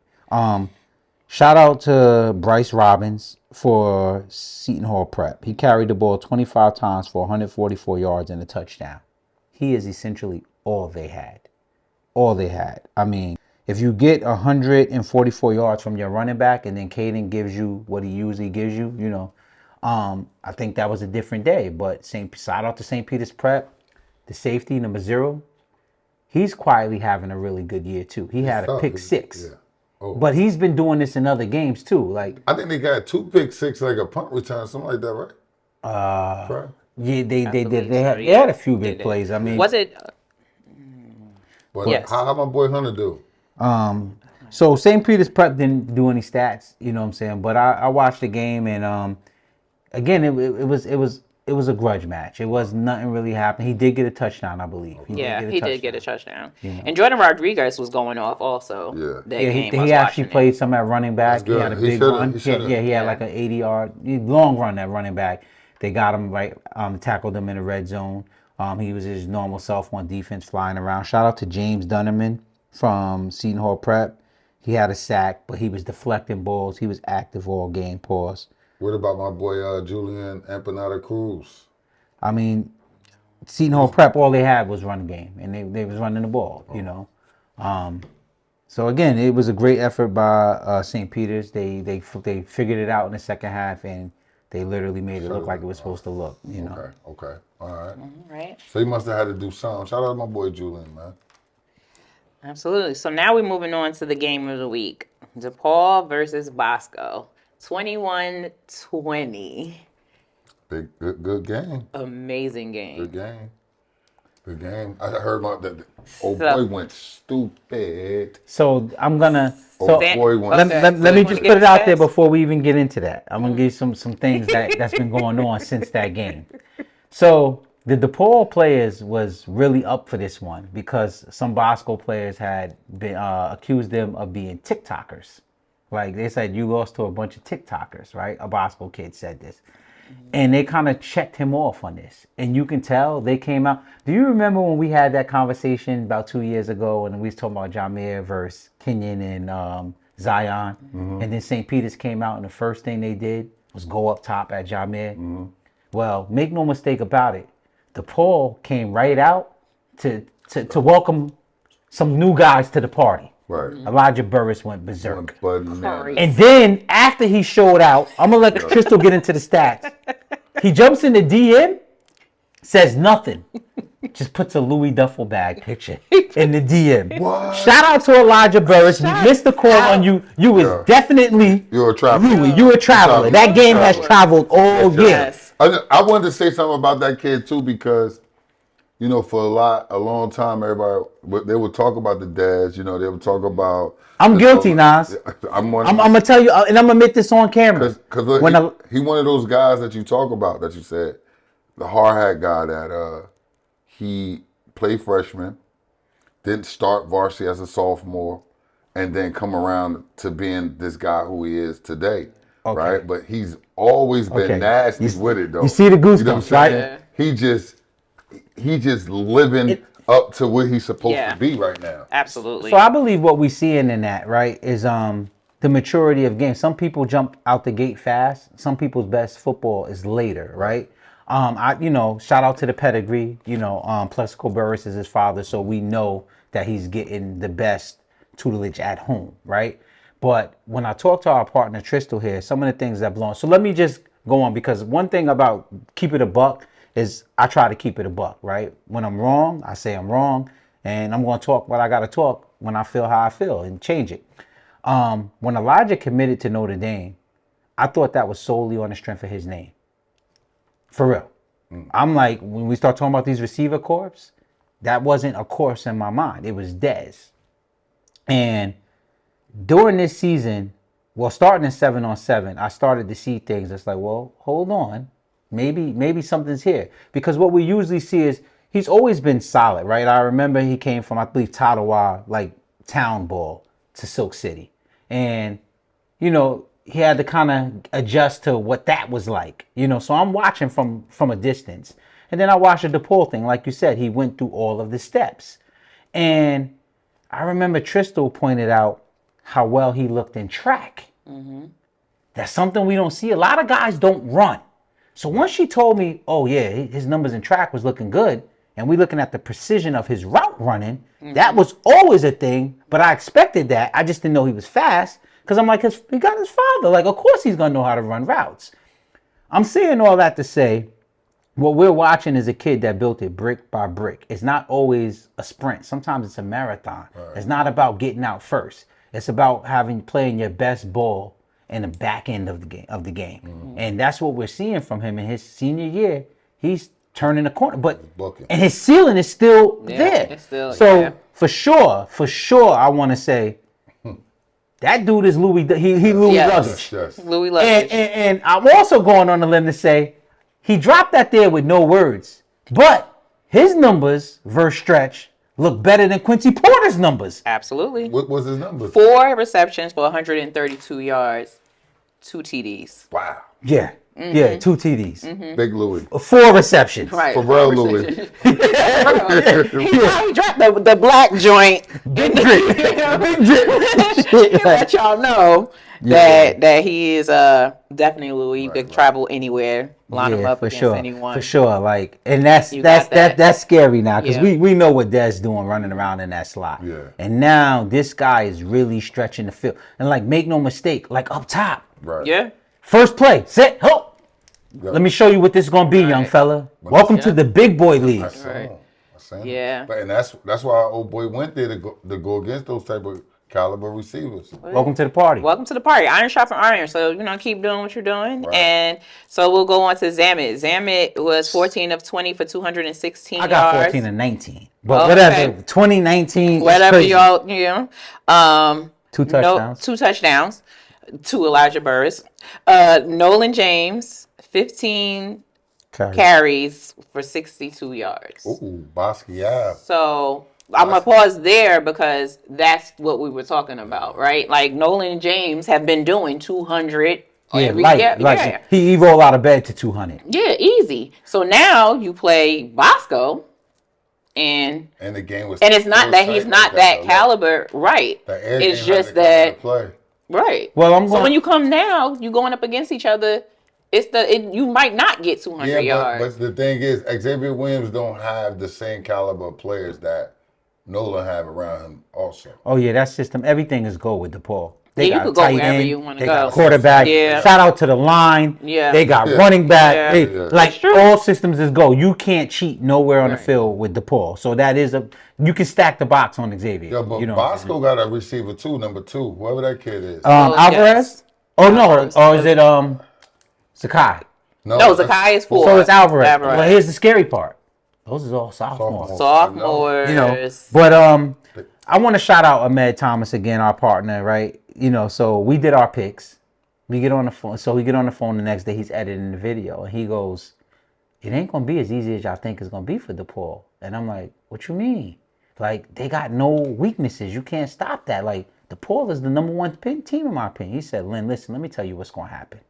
Speaker 1: Shout out to Bryce Robbins for Seton Hall Prep. He carried the ball 25 times for 144 yards and a touchdown. He is essentially all they had. All they had. I mean, if you get 144 yards from your running back and then Caden gives you what he usually gives you, you know, I think that was a different day. But shout out to St. Peter's Prep, the safety, number 0. He's quietly having a really good year, too. He had a pick 6. Yeah. But he's been doing this in other games too. Like
Speaker 2: I think they got 2 pick six, like a punt return, something like that, right?
Speaker 1: Yeah, they did. They had a few big plays. I mean,
Speaker 3: was it?
Speaker 2: But
Speaker 3: Yes.
Speaker 2: how my boy Hunter do?
Speaker 1: So St. Peter's Prep didn't do any stats. You know what I'm saying? But I watched the game, and again, it was a grudge match. It was nothing really happening. He did get a touchdown, I believe.
Speaker 3: He did get a touchdown.
Speaker 1: Yeah.
Speaker 3: And Jordan Rodriguez was going off also.
Speaker 2: Yeah.
Speaker 3: That game.
Speaker 1: He actually played some at running back. He had a big run. He had like an 80-yard long run at running back. They got him right, tackled him in the red zone. He was his normal self on defense, flying around. Shout out to James Dunnerman from Seton Hall Prep. He had a sack, but he was deflecting balls. He was active all game. Pause.
Speaker 2: What about my boy Julian Empanada Cruz?
Speaker 1: I mean, Seton Hall Prep, all they had was run game, and they was running the ball, you know. So again, it was a great effort by St. Peter's. They figured it out in the second half, and they literally made it look like it was supposed to look, you know.
Speaker 2: Okay, all right.
Speaker 3: Right.
Speaker 2: So he must have had to do something. Shout out to my boy Julian, man.
Speaker 3: Absolutely. So now we're moving on to the game of the week. DePaul versus Bosco. 21-20.
Speaker 2: Good game.
Speaker 3: Amazing game.
Speaker 2: Good game. I heard about that. Old boy went stupid.
Speaker 1: So I'm gonna.
Speaker 2: Let
Speaker 1: me just put it out there before we even get into that. I'm gonna give you some things that's been going on since that game. So the DePaul players was really up for this one because some Bosco players had been accused them of being TikTokers. Like they said, you lost to a bunch of TikTokers, right? A Bosco kid said this. And they kind of checked him off on this. And you can tell they came out. Do you remember when we had that conversation about 2 years ago when we was talking about Jameer versus Kenyon and Zion? Mm-hmm. And then St. Peter's came out and the first thing they did was go up top at Jameer. Mm-hmm. Well, make no mistake about it. DePaul came right out to welcome some new guys to the party.
Speaker 2: Right.
Speaker 1: Elijah Burris went berserk.
Speaker 2: And
Speaker 1: then after he showed out, I'm going to let Crystal get into the stats. He jumps in the DM, says nothing. Just puts a Louis duffel bag picture in the DM.
Speaker 2: What?
Speaker 1: Shout out to Elijah Burris. We missed the call on you. You was definitely
Speaker 2: You're a traveler.
Speaker 1: Louis. You a traveler. That game has traveled all year.
Speaker 3: Yes.
Speaker 2: I wanted to say something about that kid too because, you know, for a long time, everybody they would talk about the dads. You know, they would talk about.
Speaker 1: I'm guilty, Nas. I'm gonna tell you, and I'm gonna admit this on camera.
Speaker 2: Because he one of those guys that you talk about that you said, the hard hat guy that he played freshman, didn't start varsity as a sophomore, and then come around to being this guy who he is today. Okay. Right, but he's always been nasty with it though.
Speaker 1: You see the goosebumps, right? Yeah.
Speaker 2: He just living up to what he's supposed to be right now.
Speaker 3: Absolutely.
Speaker 1: So I believe what we seeing in that, right, is the maturity of game. Some people jump out the gate fast. Some people's best football is later, right? Shout out to the pedigree. Plexico Burris is his father, so we know that he's getting the best tutelage at home, right? But when I talk to our partner Tristal here, some of the things that blow. So let me just go on because one thing about keep it a buck is I try to keep it a buck, right? When I'm wrong, I say I'm wrong, and I'm going to talk what I got to talk when I feel how I feel and change it. When Elijah committed to Notre Dame, I thought that was solely on the strength of his name. For real. I'm like, when we start talking about these receiver corps, that wasn't a course in my mind. It was Dez. And during this season, starting in 7-on-7, I started to see things that's like, well, hold on. Maybe something's here. Because what we usually see is he's always been solid, right? I remember he came from, I believe, Ottawa, like town ball to Silk City. And, he had to kind of adjust to what that was like. So I'm watching from a distance. And then I watched the DePaul thing. Like you said, he went through all of the steps. And I remember Tristal pointed out how well he looked in track. Mm-hmm. That's something we don't see. A lot of guys don't run. So once she told me, oh yeah, his numbers in track was looking good, and we looking at the precision of his route running, that was always a thing, but I expected that. I just didn't know he was fast, because I'm like, he got his father. Like, of course he's going to know how to run routes. I'm saying all that to say, what we're watching is a kid that built it brick by brick. It's not always a sprint. Sometimes it's a marathon. Right. It's not about getting out first. It's about playing your best ball in the back end of the game.
Speaker 2: Mm-hmm.
Speaker 1: And that's what we're seeing from him in his senior year. He's turning the corner, and his ceiling is still there.
Speaker 3: It's still,
Speaker 1: so for sure, I want to say that dude is Louis. He Louis luggage.
Speaker 2: Yes.
Speaker 3: Louis luggage.
Speaker 1: And I'm also going on the limb to say he dropped that there with no words, but his numbers versus stretch look better than Quincy Porter's numbers.
Speaker 3: Absolutely.
Speaker 2: What was his number?
Speaker 3: 4 receptions for 132 yards, 2 TDs.
Speaker 2: Wow.
Speaker 1: Yeah.
Speaker 3: Mm-hmm.
Speaker 1: Yeah, 2 TDs.
Speaker 3: Mm-hmm.
Speaker 2: Big Louis.
Speaker 1: 4 receptions.
Speaker 3: Right.
Speaker 2: Pharrell Louis.
Speaker 3: He probably dropped the black joint.
Speaker 1: Big drip. Big drip.
Speaker 3: He let y'all know that he is definitely Louis. You could travel anywhere, line him up against anyone.
Speaker 1: For sure. Like, and that's scary now because we know what Dez doing running around in that slot.
Speaker 2: Yeah.
Speaker 1: And now this guy is really stretching the field. And like, make no mistake, like up top.
Speaker 2: Right.
Speaker 3: Yeah.
Speaker 1: First play, set, hope. Yep. Let me show you what this is gonna be, young fella. Welcome to the big boy league.
Speaker 3: Yeah.
Speaker 2: And that's why our old boy went there to go against those type of caliber receivers.
Speaker 1: Welcome to the party.
Speaker 3: Welcome to the party. Iron sharp and iron. So, keep doing what you're doing. Right. And so we'll go on to Zamet. Zamet was 14 of 20 for 216 yards.
Speaker 1: I got 14 of 19. But whatever. 2019.
Speaker 3: Whatever y'all,
Speaker 1: 2 touchdowns.
Speaker 3: 2 touchdowns. 2 Elijah Burris. Nolan James, 15 carries for 62 yards.
Speaker 2: Ooh, Bosco, yeah.
Speaker 3: So I'm going to pause there because that's what we were talking about, right? Like Nolan James have been doing 200 every year.
Speaker 1: He roll out of bed to 200.
Speaker 3: Yeah, easy. So now you play Bosco. And
Speaker 2: the game was,
Speaker 3: and it's not that he's not that caliber, right? It's just that right.
Speaker 1: Well,
Speaker 3: so when you come now, you going up against each other. You might not get 200 yards.
Speaker 2: But the thing is, Xavier Williams don't have the same caliber of players that Nolan have around him. Also.
Speaker 1: Oh yeah, that system. Everything is go with DePaul.
Speaker 3: You could go wherever you want to go.
Speaker 1: They got quarterback. Yeah. Shout out to the line.
Speaker 3: Yeah.
Speaker 1: They got running back. Like all systems is go. You can't cheat nowhere on the field with DePaul. So that is you can stack the box on Xavier.
Speaker 2: Yeah, but Bosco got a receiver too, number 2, whoever that kid is.
Speaker 1: Alvarez? Yes. Oh no, or is it Zakai?
Speaker 3: No, Zakai is 4.
Speaker 1: So it's Alvarez. But here's the scary part. Those is all sophomores. But I want to shout out Ahmed Thomas again, our partner, right? So we did our picks. We get on the phone. So we get on the phone the next day. He's editing the video, and he goes, "It ain't gonna be as easy as y'all think it's gonna be for DePaul." And I'm like, "What you mean? Like they got no weaknesses. You can't stop that. Like DePaul is the number 1 team in my opinion." He said, "Lynn, listen, let me tell you what's gonna happen."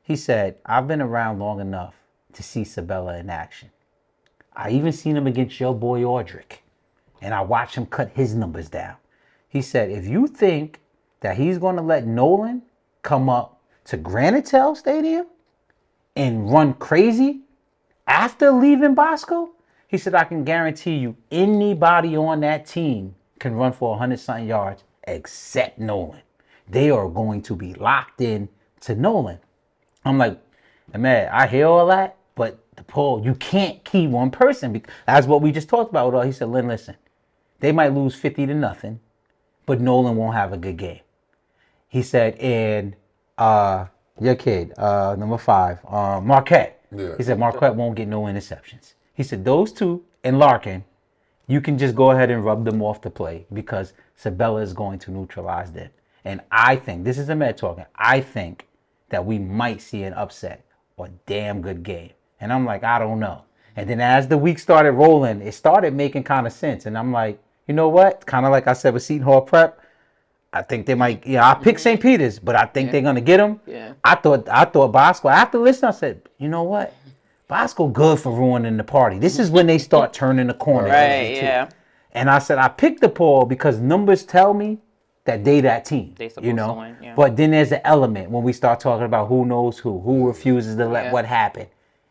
Speaker 1: He said, "I've been around long enough to see Sabella in action. I even seen him against your boy Audric, and I watched him cut his numbers down." He said, "If you think that he's going to let Nolan come up to Granite Stadium and run crazy after leaving Bosco," he said, "I can guarantee you anybody on that team can run for 100-something yards except Nolan. They are going to be locked in to Nolan." I'm like, "Man, I hear all that, but DePaul, you can't keep one person." That's what we just talked about. He said, "Lynn, listen, they might lose 50-0, but Nolan won't have a good game." He said, and your kid, number 5, Marquette. Yeah. He said, "Marquette won't get no interceptions." He said, "Those 2 and Larkin, you can just go ahead and rub them off the play because Sabella is going to neutralize them." And I think, this is Ahmed talking, I think that we might see an upset or damn good game. And I'm like, I don't know. And then as the week started rolling, it started making kind of sense. And I'm like, you know what? Kind of like I said with Seton Hall Prep, I think they might, I picked St. Peter's, but I think they're going to get him.
Speaker 3: Yeah.
Speaker 1: I thought Bosco, after listening, I said, you know what? Bosco good for ruining the party. This is when they start turning the corner.
Speaker 3: Right, yeah.
Speaker 1: And I said, I picked DePaul because numbers tell me that they that team,
Speaker 3: they supposed to win, yeah.
Speaker 1: But then there's an element when we start talking about who knows who refuses to let what happened,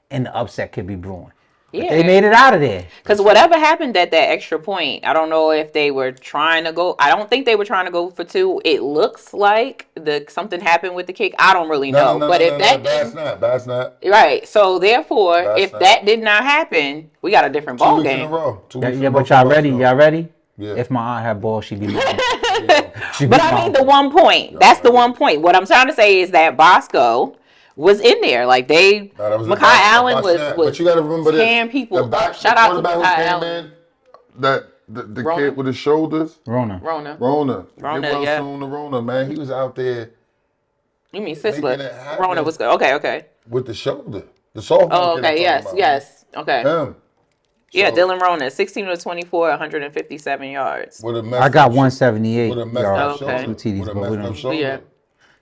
Speaker 1: and the upset could be brewing. Yeah. But they made it out of there.
Speaker 3: Because whatever happened at that extra point, I don't know if they were trying to go. I don't think they were trying to go for 2. It looks like something happened with the kick. I don't really know.
Speaker 2: That's not.
Speaker 3: Right. So therefore, if that did not happen, we got a different ball game.
Speaker 2: 2 weeks in a row.
Speaker 1: But y'all ready? Y'all ready? Yeah. If my aunt had balls, she'd be mad.
Speaker 3: But I mean, the 1 point. That's the 1 point. What I'm trying to say is that Bosco was in there. Like Makai Allen was
Speaker 2: but you got to remember
Speaker 3: tearing
Speaker 2: this.
Speaker 3: people up. Shout out to Makai
Speaker 2: Allen. The kid with his shoulders.
Speaker 3: Rona.
Speaker 2: Give soon to Rona, man. He was out there.
Speaker 3: You mean Sisler? Rona was good. Okay.
Speaker 2: With the shoulder. The sophomore.
Speaker 3: Oh, okay. Yes. Okay. Him. Yeah, Dylan Rona, 16 to 24, 157 yards.
Speaker 1: I got 178 yards.
Speaker 3: Okay.
Speaker 1: 2 TDs, but we don't. Yeah.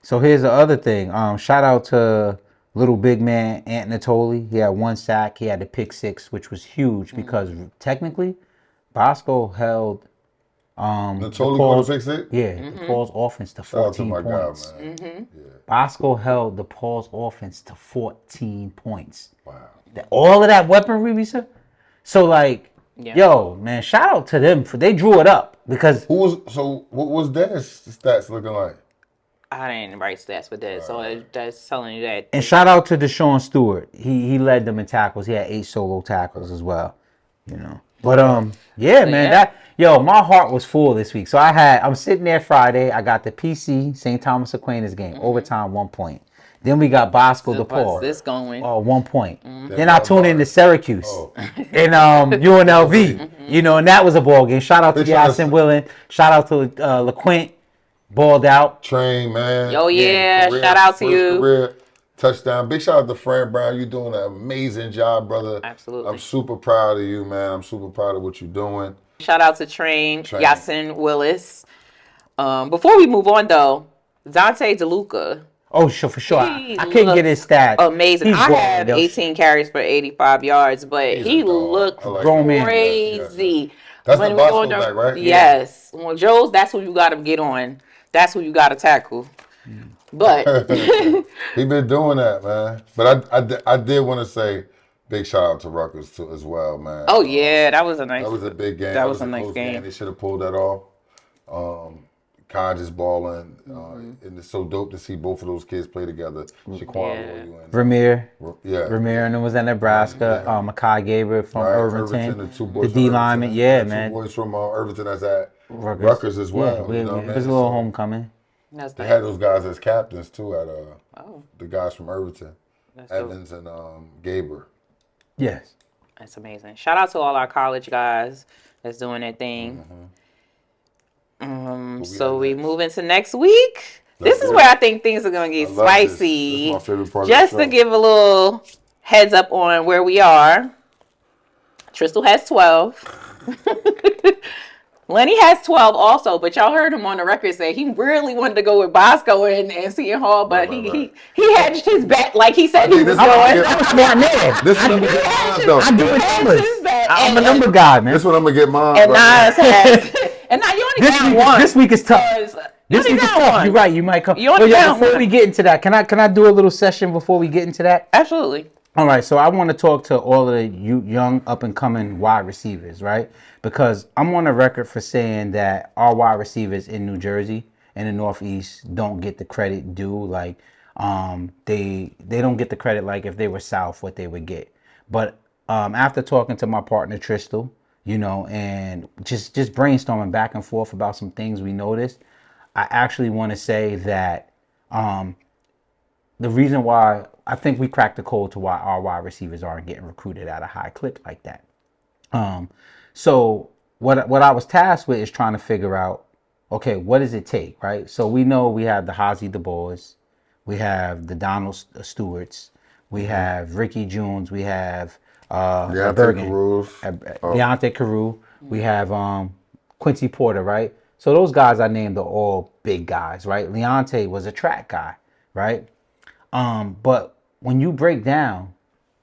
Speaker 1: So here's the other thing. Shout out to little big man Ant Natoli. He had 1 sack. He had the pick 6, which was huge because technically, Bosco held
Speaker 2: Natoli caught the pick 6?
Speaker 1: Yeah, the Paul's offense to 14 points.
Speaker 2: God, man.
Speaker 1: Bosco held the Paul's offense to 14 points. Wow. All of that weaponry, Lisa. So yo, man, shout out to them for they drew it up because
Speaker 2: what was their stats looking like?
Speaker 3: I didn't write stats with that, so that's telling you that.
Speaker 1: And shout out to Deshaun Stewart. He led them in tackles. He had 8 solo tackles as well. But man, my heart was full this week. So I'm sitting there Friday. I got the PC St. Thomas Aquinas game, overtime 1 point. Then we got Bosco DePaul.
Speaker 3: This going?
Speaker 1: 1 point. Then I tune into Syracuse and UNLV. And that was a ball game. Shout out to Yasin Willen. Shout out to LeQuint. Balled out.
Speaker 2: Train, man.
Speaker 3: Oh yeah. Shout out to you.
Speaker 2: Career, touchdown. Big shout out to Fran Brown. You're doing an amazing job, brother.
Speaker 3: Absolutely.
Speaker 2: I'm super proud of you, man. I'm super proud of what you're doing.
Speaker 3: Shout out to Train. Yasin Willis. Before we move on though, Dante DeLuca.
Speaker 1: Oh, sure, for sure. I couldn't get his stats.
Speaker 3: Amazing. I had 18 carries for 85 yards, but he looked crazy.
Speaker 2: That's the Bosco back, right?
Speaker 3: Yes. Well, Joe's, that's who you got to get on. That's who you got to tackle. But
Speaker 2: he been doing that, man. But I did want to say big shout out to Rutgers too as well, man.
Speaker 3: Oh yeah, that was a nice.
Speaker 2: That was a big game.
Speaker 3: That was a nice game.
Speaker 2: They should have pulled that off. Kai just balling, and it's so dope to see both of those kids play together. Shaquan,
Speaker 1: Ramir and it was in Nebraska. Makai Gabriel from Irvington, the D lineman, man.
Speaker 2: 2 boys from Irvington that's at Rutgers as well.
Speaker 1: It was a little homecoming.
Speaker 2: They had those guys as captains too at the guys from Irvington, Evans and Gabriel.
Speaker 1: Yes,
Speaker 3: that's amazing. Shout out to all our college guys that's doing their thing. So we move into next week. This is where I think things are going to get spicy.
Speaker 2: This is my favorite part
Speaker 3: Just to give a little heads up on where we are. Tristal has 12. Lenny has 12 also, but y'all heard him on the record say he really wanted to go with Bosco and Seton Hall, but he hedged his bet like he said he was going.
Speaker 1: I'm a smart man.
Speaker 2: This is what I'm going to get mine, though.
Speaker 1: I do it numbers. I'm a number guy, man.
Speaker 2: This is what I'm going to get mine.
Speaker 3: And Nas has... And now you only got one.
Speaker 1: This week is tough. This week is tough. You're right. You might come. Before we get into that, can I do a little session before we get into that?
Speaker 3: Absolutely.
Speaker 1: All right. So I want to talk to all of the young up and coming wide receivers, right? Because I'm on the record for saying that our wide receivers in New Jersey and the Northeast don't get the credit due. Like they don't get the credit like if they were South what they would get. But after talking to my partner Tristal, and just brainstorming back and forth about some things we noticed, I actually want to say that the reason why I think we cracked the code to why our wide receivers aren't getting recruited at a high clip like that. So what I was tasked with is trying to figure out, okay, what does it take, right? So we know we have the Hazy DeBoers, we have the Donald Stewarts, we have Ricky Junes, we have Deontay Carew. We have Quincy Porter, right? So those guys I named are all big guys, right? Leonte was a track guy, right? But when you break down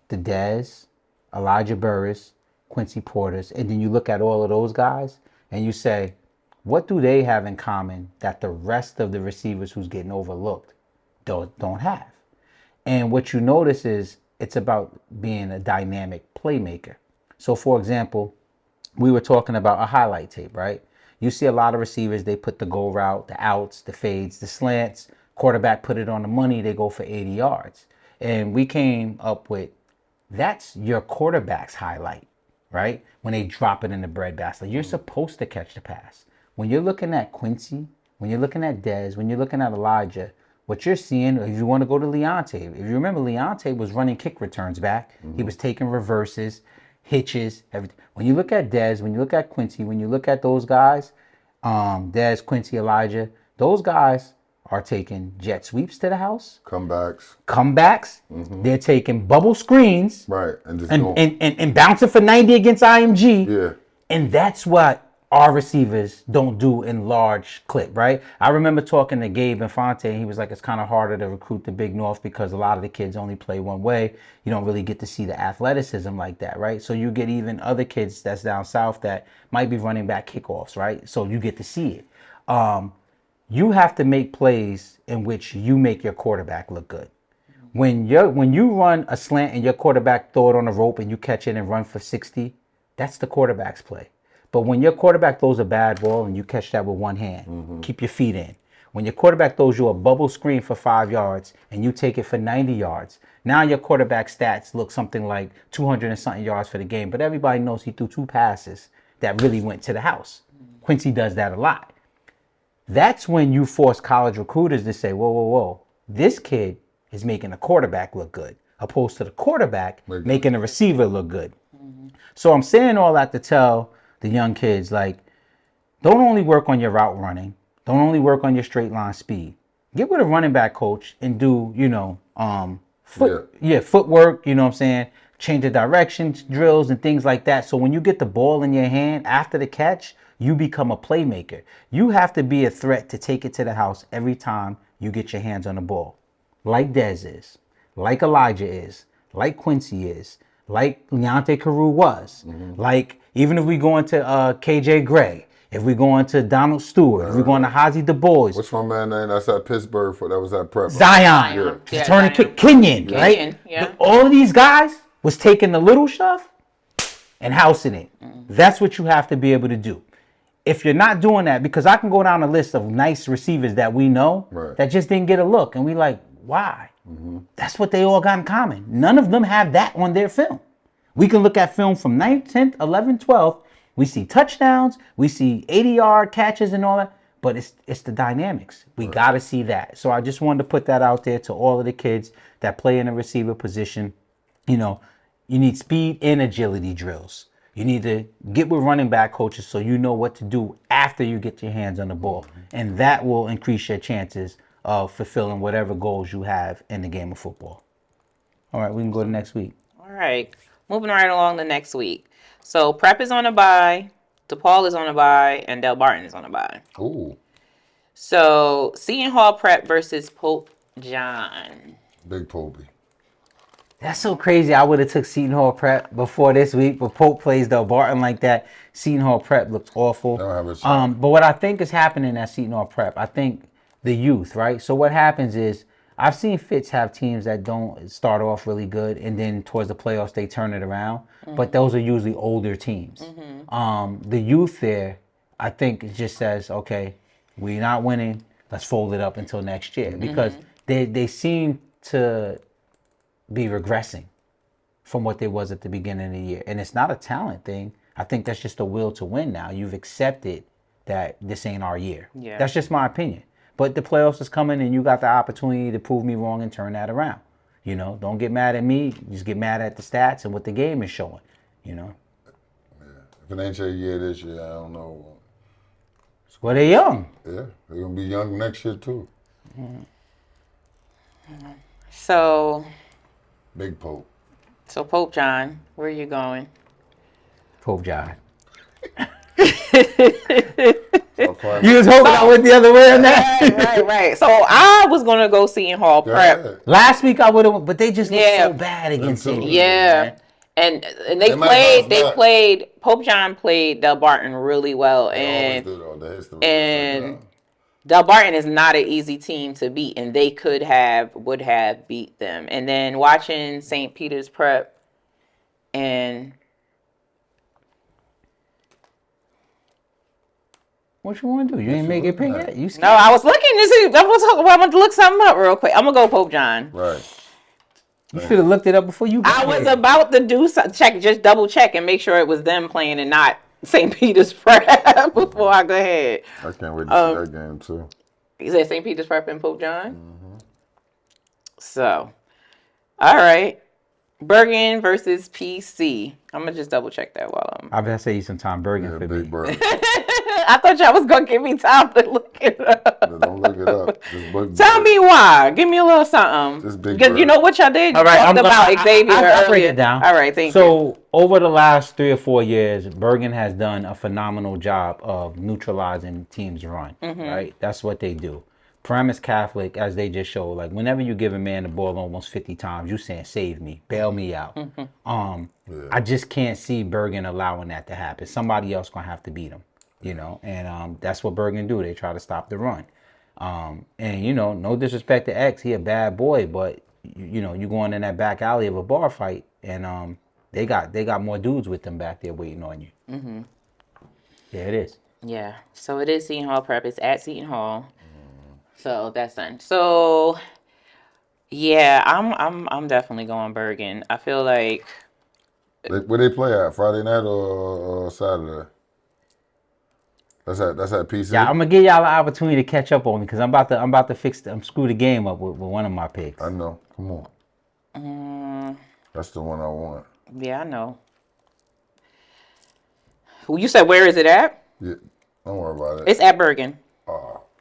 Speaker 1: the Dez, Elijah Burris, Quincy Porters, and then you look at all of those guys and you say, what do they have in common that the rest of the receivers who's getting overlooked don't have? And what you notice is it's about being a dynamic playmaker. So, for example, we were talking about a highlight tape, right? You see a lot of receivers, they put the go route, the outs, the fades, the slants. Quarterback put it on the money, they go for 80 yards. And we came up with, that's your quarterback's highlight, right? When they drop it in the breadbasket. You're supposed to catch the pass. when you're looking at Quincy, when you're looking at Dez, when you're looking at Elijah, what you're seeing, if you want to go to Leonte, if you remember, Leonte was running kick returns back. He was taking reverses, hitches, everything. When you look at Dez, when you look at Quincy, when you look at those guys, Dez, Quincy, Elijah, those guys are taking jet sweeps to the house. Comebacks. They're taking bubble screens.
Speaker 2: Right.
Speaker 1: And bouncing for 90 against IMG.
Speaker 2: Yeah.
Speaker 1: And that's what our receivers don't do in large clip, right? I remember talking to Gabe Infante, and he was like, it's kind of harder to recruit the Big North because a lot of the kids only play one way. You don't really get to see the athleticism like that, right? So you get even other kids that's down south that might be running back kickoffs, right? So you get to see it. You have to make plays in which you make your quarterback look good. When you run a slant and your quarterback throw it on the rope and you catch it and run for 60, that's the quarterback's play. But when your quarterback throws a bad ball and you catch that with one hand, keep your feet in. When your quarterback throws you a bubble screen for 5 yards and you take it for 90 yards, now your quarterback stats look something like 200 and something yards for the game. But everybody knows he threw 2 passes that really went to the house. Quincy does that a lot. That's when you force college recruiters to say, whoa, this kid is making a quarterback look good, opposed to the quarterback making a receiver look good. So I'm saying all that to tell the young kids, like, don't only work on your route running. Don't only work on your straight line speed. Get with a running back coach and do, footwork, you know what I'm saying? Change the directions, drills, and things like that. So when you get the ball in your hand after the catch, you become a playmaker. You have to be a threat to take it to the house every time you get your hands on the ball. Like Dez is, like Elijah is, like Quincy is, like Leonte Carew was. Like, even if we go into KJ Gray, if we go into Donald Stewart, if we go into Hazy Du Bois.
Speaker 2: What's my man name? That's at Pittsburgh. That was at Prep.
Speaker 1: Zion. Turning kick. Kenyon, right?
Speaker 3: Yeah.
Speaker 1: All of these guys was taking the little stuff and housing it. That's what you have to be able to do. If you're not doing that, because I can go down a list of nice receivers that we know that just didn't get a look. And we like, why? That's what they all got in common. None of them have that on their film. We can look at film from 9th, 10th, 11th, 12th. We see touchdowns. We see 80-yard catches and all that. But it's the dynamics. We got to see that. So I just wanted to put that out there to all of the kids that play in a receiver position. You need speed and agility drills. You need to get with running back coaches so you know what to do after you get your hands on the ball. And that will increase your chances of fulfilling whatever goals you have in the game of football. All right, we can go to next week.
Speaker 3: All right. Moving right along to next week. So Prep is on a bye, DePaul is on a bye, and Del Barton is on a bye.
Speaker 2: Ooh.
Speaker 3: So Seton Hall Prep versus Pope John.
Speaker 2: Big Popey.
Speaker 1: That's so crazy. I would have took Seton Hall Prep before this week, but Pope plays Del Barton like that. Seton Hall Prep looks awful. But what I think is happening at Seton Hall Prep, I think the youth, right? So what happens is, I've seen Fitz have teams that don't start off really good, and then towards the playoffs they turn it around. But those are usually older teams. The youth there, I think, it just says, okay, we're not winning. Let's fold it up until next year, because they seem to be regressing from what they was at the beginning of the year, and it's not a talent thing. I think that's just a will to win. Now you've accepted that this ain't our year. Yeah. That's just my opinion. But the playoffs is coming, and you got the opportunity to prove me wrong and turn that around. Don't get mad at me. Just get mad at the stats and what the game is showing. Yeah.
Speaker 2: If it ain't your year this year, I don't know.
Speaker 1: Well, they're young.
Speaker 2: Yeah, they're gonna be young next year too.
Speaker 3: So.
Speaker 2: Big Pope.
Speaker 3: So Pope John, where are you going?
Speaker 1: Pope John. You was hoping I went the other way on that.
Speaker 3: Right. So I was gonna go Seton Hall Prep.
Speaker 2: Yeah.
Speaker 1: Last week I would have, but they just looked so bad against Seton.
Speaker 3: Yeah. And they played Pope John played Del Barton really well, and Del Barton is not an easy team to beat, and they would have beat them. And then watching St. Peter's Prep, and
Speaker 1: what you want to do? You ain't make it pick yet?
Speaker 3: No, I was looking to see. I want to look something up real quick. I'm gonna go Pope John.
Speaker 2: Right.
Speaker 1: You should have looked it up before you got
Speaker 3: I was about to do some check, just double check and make sure it was them playing and not St. Peter's Prep before I go ahead.
Speaker 2: I can't wait to see that game too.
Speaker 3: Is that St. Peter's Prep and Pope John? Mm-hmm. So, all right. Bergen versus PC. I'm gonna just double check that while I'm.
Speaker 1: I better say you sometime Bergen for
Speaker 2: big
Speaker 1: me.
Speaker 2: Bergen.
Speaker 3: I thought y'all was gonna give me time to look it up.
Speaker 2: No, don't look it up. Just
Speaker 3: Tell me why. Give me a little something.
Speaker 2: Just big
Speaker 3: Because you know what y'all did. You talked about Xavier
Speaker 1: I'll break
Speaker 3: earlier.
Speaker 1: it down.
Speaker 3: All right, thank you.
Speaker 1: So over the last 3 or 4 years, Bergen has done a phenomenal job of neutralizing teams' run. Right, that's what they do. Paramus Catholic, as they just showed, like whenever you give a man the ball almost 50 times, you saying save me, bail me out. I just can't see Bergen allowing that to happen. Somebody else gonna have to beat him, you know, and that's what Bergen do. They try to stop the run. And you know, no disrespect to X, he a bad boy, but you know, you going in that back alley of a bar fight, and they got more dudes with them back there waiting on you. Yeah, it is.
Speaker 3: Yeah, so it is Seton Hall Prep. It's at Seton Hall. So that's done. So yeah, I'm definitely going Bergen. I feel like
Speaker 2: where they play at? Friday night or Saturday? That's at PC.
Speaker 1: Yeah, I'm gonna give y'all an opportunity to catch up on me because I'm about to screw the game up with one of my picks.
Speaker 2: I know. Come on. That's the one I want.
Speaker 3: Yeah, I know. Well, you said where is it at?
Speaker 2: Yeah, don't worry about it.
Speaker 3: It's at Bergen.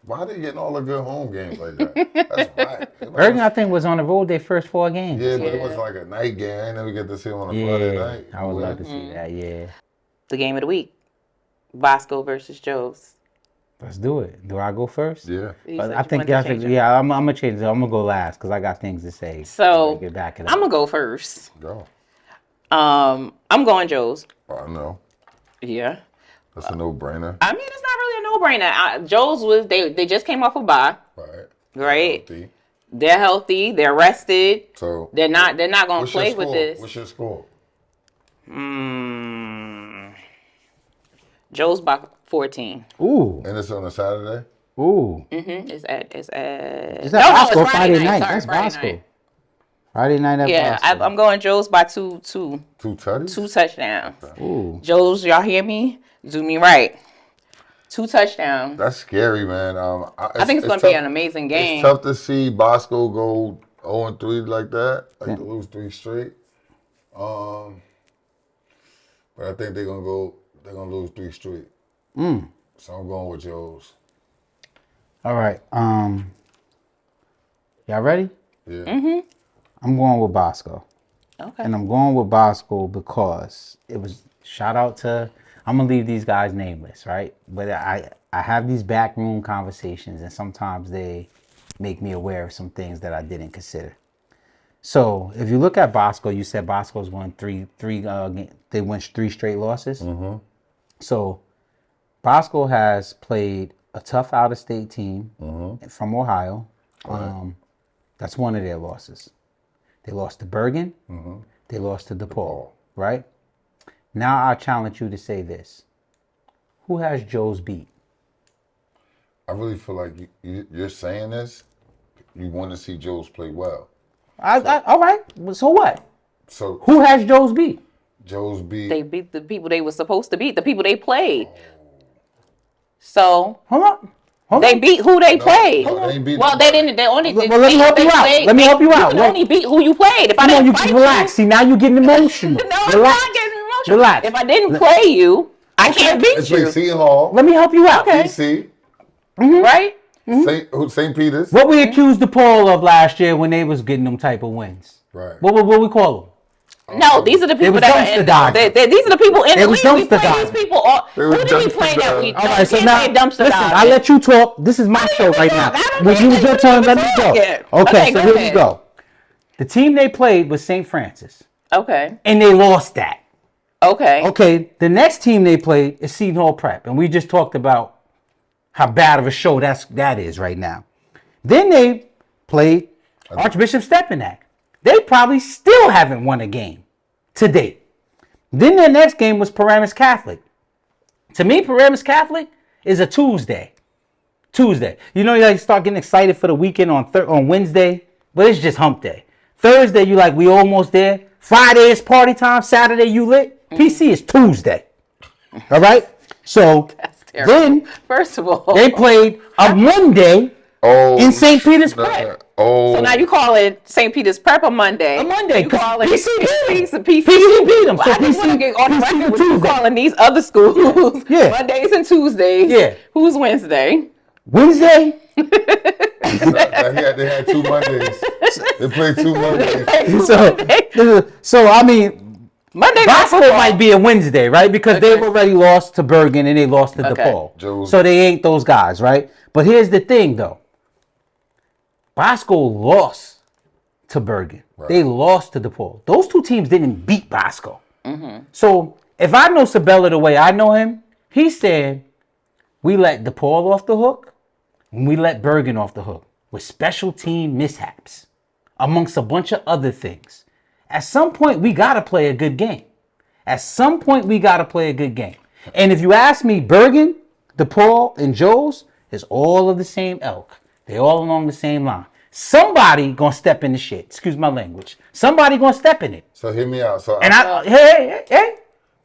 Speaker 2: Why are they getting all the good home games like that? That's whack.
Speaker 1: Bergen, I think, was on the road their first 4 games.
Speaker 2: Yeah, but it was like a night game. I never get to see them on a Friday night.
Speaker 1: I would love to see that, yeah.
Speaker 3: The game of the week. Bosco versus Joe's.
Speaker 1: Let's do it. Do I go first?
Speaker 2: Yeah.
Speaker 1: I think y'all should, I'm going to change it. I'm going to go last because I got things to say.
Speaker 3: So,
Speaker 1: get back
Speaker 3: I'm going to go first.
Speaker 2: Go.
Speaker 3: I'm going Joe's.
Speaker 2: I know.
Speaker 3: Yeah.
Speaker 2: That's a no-brainer.
Speaker 3: I mean, it's not really a no-brainer. Joe's was, they just came off a bye. Right.
Speaker 2: Healthy.
Speaker 3: They're healthy. They're rested.
Speaker 2: So
Speaker 3: they're not going to play with this.
Speaker 2: What's your score?
Speaker 3: Joe's by 14.
Speaker 1: Ooh.
Speaker 2: And it's on a Saturday?
Speaker 1: Ooh.
Speaker 3: It's at
Speaker 1: Bosco
Speaker 3: it's
Speaker 1: Friday night.
Speaker 3: Sorry,
Speaker 1: That's
Speaker 3: Friday
Speaker 1: Bosco.
Speaker 3: night.
Speaker 1: Friday night at Bosco.
Speaker 3: I'm going Joe's by 2.
Speaker 2: 2 tutties?
Speaker 3: 2 touchdowns.
Speaker 1: Ooh.
Speaker 3: Joe's, y'all hear me? Do me right. 2 touchdowns.
Speaker 2: That's scary, man.
Speaker 3: I think it's going to be an amazing game.
Speaker 2: It's tough to see Bosco go 0-3 like that, like to lose 3 straight. But I think they're gonna lose 3 straight. So I'm going with Joe's.
Speaker 1: All right. Y'all ready?
Speaker 2: Yeah.
Speaker 1: I'm going with Bosco.
Speaker 3: Okay.
Speaker 1: And I'm going with Bosco because it was shout out to, I'm going to leave these guys nameless, right? But I have these backroom conversations and sometimes they make me aware of some things that I didn't consider. So if you look at Bosco, you said Bosco's won they went 3 straight losses. So Bosco has played a tough out-of-state team from Ohio. That's one of their losses. They lost to Bergen. They lost to DePaul, right? Now I challenge you to say this. Who has Joe's beat?
Speaker 2: I really feel like you're saying this. You want to see Joe's play well.
Speaker 1: All right. So what?
Speaker 2: So
Speaker 1: who has Joe's beat?
Speaker 2: Joe's beat.
Speaker 3: They beat the people they were supposed to beat. The people they played. So
Speaker 1: Hold on.
Speaker 3: They beat who they played.
Speaker 2: No, they ain't beat
Speaker 3: well, they didn't. They only.
Speaker 1: Well, let me help you out. Let me help you out.
Speaker 3: You can only beat who you played. If I
Speaker 1: Come on,
Speaker 3: didn't
Speaker 1: you
Speaker 3: fight
Speaker 1: can relax. See, now you're getting emotional.
Speaker 3: No, I'm
Speaker 1: relax.
Speaker 3: not getting emotional.
Speaker 1: Relax.
Speaker 3: If I didn't play you, I can't beat
Speaker 2: It's
Speaker 3: you.
Speaker 2: like Seton Hall.
Speaker 1: Let me help you out.
Speaker 3: Okay.
Speaker 2: DC.
Speaker 3: Right?
Speaker 2: St. Peter's.
Speaker 1: What we accused DePaul of last year when they was getting them type of wins.
Speaker 2: Right.
Speaker 1: What we call them?
Speaker 3: No, these are the people
Speaker 1: was
Speaker 3: that
Speaker 1: dumpster
Speaker 3: are in.
Speaker 1: diving.
Speaker 3: These are the people in
Speaker 1: They
Speaker 3: the
Speaker 1: was
Speaker 3: league. We
Speaker 1: dumpster
Speaker 3: play
Speaker 1: diving.
Speaker 3: these people. Who
Speaker 2: was
Speaker 3: did we
Speaker 2: dumpster
Speaker 3: play that
Speaker 2: diving.
Speaker 3: week?
Speaker 1: All right, so now
Speaker 3: dumpster
Speaker 1: listen,
Speaker 3: diving.
Speaker 1: I let you talk. This is my show right now. When you was your turn, let me go. Okay, so here we go. The team they played was St. Francis.
Speaker 3: Okay.
Speaker 1: And they lost that.
Speaker 3: Okay.
Speaker 1: Okay, the next team they played is Seton Hall Prep. And we just talked about how bad of a show that is right now. Then they played Archbishop Stepinac. They probably still haven't won a game to date. Then their next game was Paramus Catholic. To me, Paramus Catholic is a Tuesday. You know, you like start getting excited for the weekend on Wednesday, but it's just hump day. Thursday, you like, we almost there. Friday is party time. Saturday, you lit. PC is Tuesday. All right. So then,
Speaker 3: first of all,
Speaker 1: they played a Monday in St. Peter's Prep.
Speaker 3: So now you call it St. Peter's Prep on Monday.
Speaker 1: A Monday.
Speaker 3: You call it
Speaker 1: PC
Speaker 3: PC
Speaker 1: beat them.
Speaker 3: I just want to get on the record with you calling these other schools Mondays and Tuesdays.
Speaker 1: Yeah.
Speaker 3: Who's Wednesday?
Speaker 1: Wednesday?
Speaker 2: They had 2 Mondays. They played 2 Mondays.
Speaker 1: So I mean,
Speaker 3: Monday
Speaker 1: Bosco might be a Wednesday, right? Because they've already lost to Bergen and they lost to DePaul. So they ain't those guys, right? But here's the thing, though. Bosco lost to Bergen. Right. They lost to DePaul. Those 2 teams didn't beat Bosco. So if I know Sabella the way I know him, he said, we let DePaul off the hook and we let Bergen off the hook with special team mishaps, amongst a bunch of other things. At some point, we got to play a good game. And if you ask me, Bergen, DePaul, and Joe's is all of the same ilk. They all along the same line. Somebody gonna step in the shit. Excuse my language. Somebody gonna step in it.
Speaker 2: So hear me out.
Speaker 1: Hey.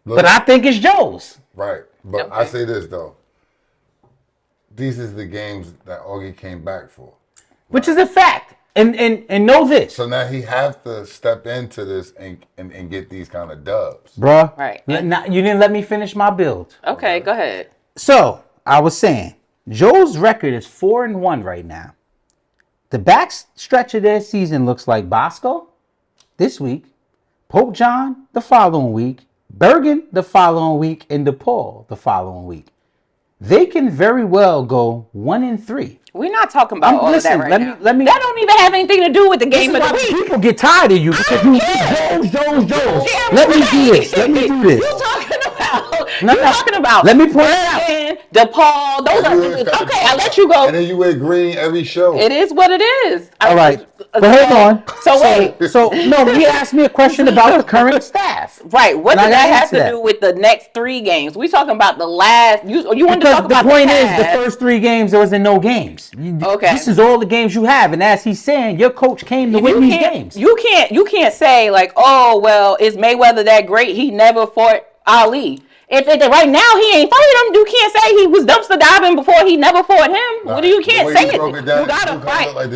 Speaker 1: Look, but I think it's Joe's.
Speaker 2: Right. But I say this though. These is the games that Augie came back for.
Speaker 1: Which is a fact. And know this.
Speaker 2: So now he have to step into this and get these kind of dubs.
Speaker 1: Bruh.
Speaker 3: Right.
Speaker 1: You didn't let me finish my build.
Speaker 3: Okay, go ahead.
Speaker 1: So I was saying, Joe's record is 4-1 right now. The back stretch of their season looks like Bosco this week, Pope John the following week, Bergen the following week, and DePaul the following week. They can very well go 1-3.
Speaker 3: We're not talking about all of that right now.
Speaker 1: Let me.
Speaker 3: That don't even have anything to do with the game of the week.
Speaker 1: People get tired of you because you Jones. Let me do this.
Speaker 3: You talking about?
Speaker 1: Let me point it out.
Speaker 3: DePaul. Those are okay. I let you go.
Speaker 2: And then you wear green every show.
Speaker 3: It is what it is.
Speaker 1: All right. But hold on.
Speaker 3: So
Speaker 1: he asked me a question about the current staff.
Speaker 3: Right. What does that have to do with the next 3 games? We talking about the last. You want to talk about
Speaker 1: the point is the first 3 games there wasn't no games.
Speaker 3: Okay.
Speaker 1: This is all the games you have, and as he's saying, your coach came to win these games.
Speaker 3: You can't say like, oh well, is Mayweather that great? He never fought Ali. If right now he ain't fighting him, you can't say he was dumpster diving before he never fought him.
Speaker 2: Nah,
Speaker 3: You can't say it.
Speaker 2: You
Speaker 3: gotta fight.
Speaker 2: Like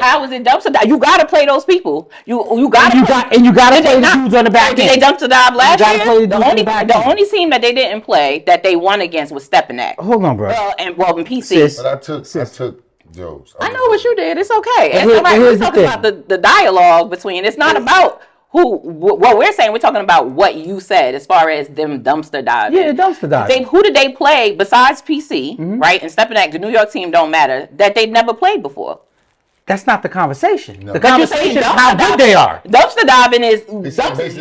Speaker 3: how is it dumpster dive? You gotta play those people. You gotta
Speaker 1: play the dudes on the back end.
Speaker 3: Did they dumpster dive last year?
Speaker 1: The
Speaker 3: only team that they didn't play that they won against was C.L.T.A.
Speaker 1: Hold on, bro.
Speaker 3: In PC.
Speaker 2: But I took Joe's.
Speaker 3: I know what you did. It's okay. We're talking about the dialogue between. It's not about what we're saying. We're talking about what you said as far as them dumpster diving.
Speaker 1: Yeah, dumpster diving.
Speaker 3: Who did they play besides PC, right? And C.L.T.A, the New York team don't matter, that they'd never played before.
Speaker 1: That's not the conversation.
Speaker 2: No.
Speaker 1: The conversation is how good they are.
Speaker 3: Dumpster diving is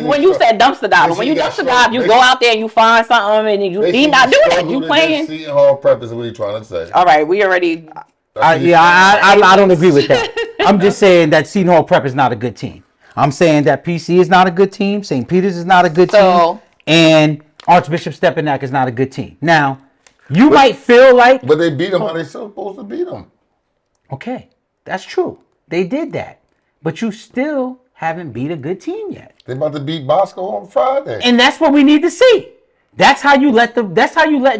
Speaker 3: when you said dumpster diving. When you dumpster dive, you go out there and you find something and you not doing that. You playing.
Speaker 2: Seton Hall Prep is what you're trying to say.
Speaker 3: All right, we already.
Speaker 1: I don't agree with that. I'm just saying that Seton Hall Prep is not a good team. I'm saying that PC is not a good team. St. Peter's is not a good team. And Archbishop Stepinac is not a good team. Now, you might feel like...
Speaker 2: But they beat them how they supposed to beat them.
Speaker 1: Okay, that's true. They did that. But you still haven't beat a good team yet.
Speaker 2: They about to beat Bosco on Friday.
Speaker 1: And that's what we need to see. That's how you let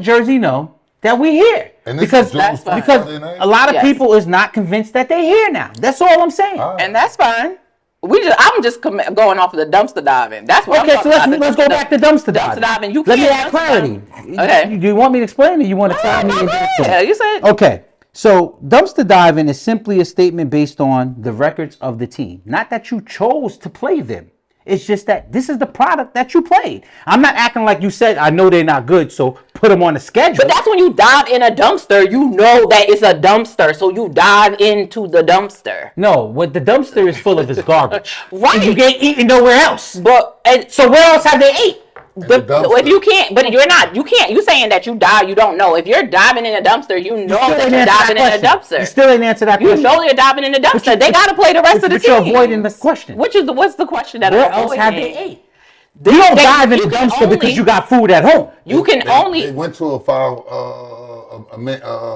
Speaker 1: Jersey know that we're here.
Speaker 2: And
Speaker 1: because a lot of people is not convinced that they're here now. That's all I'm saying.
Speaker 2: All right.
Speaker 3: And that's fine. I'm just going off of the dumpster diving. That's what I'm talking about.
Speaker 1: Okay, so let's go back to dumpster diving.
Speaker 3: Let me
Speaker 1: add clarity.
Speaker 3: Okay.
Speaker 1: Do you want me to explain or you want to tell me?
Speaker 3: Yeah, you said.
Speaker 1: Okay. So dumpster diving is simply a statement based on the records of the team. Not that you chose to play them. It's just that this is the product that you played. I'm not acting like you said, I know they're not good, so put them on the schedule.
Speaker 3: But that's when you dive in a dumpster, you know that it's a dumpster, so you dive into the dumpster.
Speaker 1: No, what the dumpster is full of is garbage.
Speaker 3: Right.
Speaker 1: And you can't eat nowhere else.
Speaker 3: So
Speaker 1: where else have they ate?
Speaker 3: If you can't, but you're not, you can't. You saying that you dive, you don't know. If you're diving in a dumpster, you know that you're diving in a dumpster.
Speaker 1: You still ain't answer that question.
Speaker 3: You know you're diving in a dumpster. They got to play the rest of the team.
Speaker 1: But you're avoiding the question.
Speaker 3: What's the question that
Speaker 1: where else have they ate? You don't dive in a dumpster because you got food at home.
Speaker 3: You can only.
Speaker 2: They went to a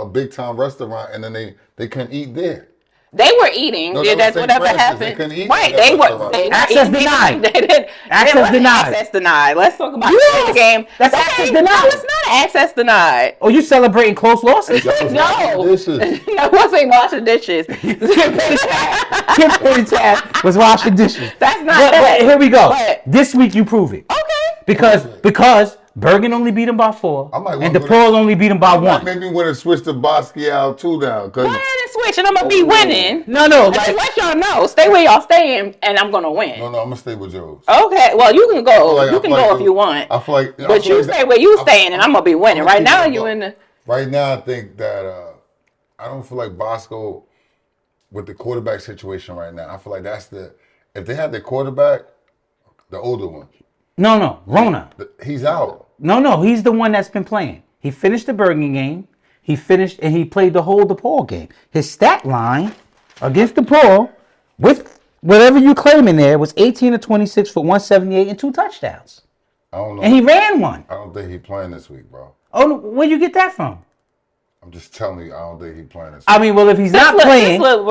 Speaker 2: big time restaurant and then they couldn't eat there.
Speaker 3: They were eating.
Speaker 2: No,
Speaker 3: that's whatever happened. Right. They were.
Speaker 1: Access denied. Access denied.
Speaker 3: Access denied. Let's talk about the game.
Speaker 1: That's access denied.
Speaker 3: No, it's not access denied.
Speaker 1: Oh, you celebrating close losses?
Speaker 3: No.
Speaker 2: Dishes.
Speaker 3: I wasn't washing dishes.
Speaker 1: Kim Tab was washing dishes.
Speaker 3: That's not
Speaker 1: but here we go.
Speaker 3: But,
Speaker 1: this week you prove it.
Speaker 3: Okay.
Speaker 1: Because Bergen only beat him by 4, and DePaul only beat him by 1.
Speaker 2: Maybe when it switched to Bosco 2 now.
Speaker 3: Go ahead and switch, and I'm gonna be winning.
Speaker 1: No.
Speaker 3: Just let y'all know. Stay where y'all staying, and I'm gonna win.
Speaker 2: No, I'm gonna stay with Joe's.
Speaker 3: Okay, well you can go. You can go if you want.
Speaker 2: I feel like,
Speaker 3: but you stay where you staying, and I'm gonna be winning. Right now, you in the.
Speaker 2: Right now, I think that I don't feel like Bosco with the quarterback situation right now. I feel like that's if they had the quarterback, the older one.
Speaker 1: No, Rona.
Speaker 2: He's out.
Speaker 1: No, he's the one that's been playing. He finished the Bergen game. He finished and he played the whole DePaul game. His stat line against DePaul, with whatever you claim in there, was 18 of 26 for 178 and 2 touchdowns.
Speaker 2: I don't know.
Speaker 1: And he ran one.
Speaker 2: I don't think he's playing this week, bro.
Speaker 1: Oh, where you get that from?
Speaker 2: I'm just telling you, I don't think he's playing this week.
Speaker 1: I mean, well, if he's not playing, then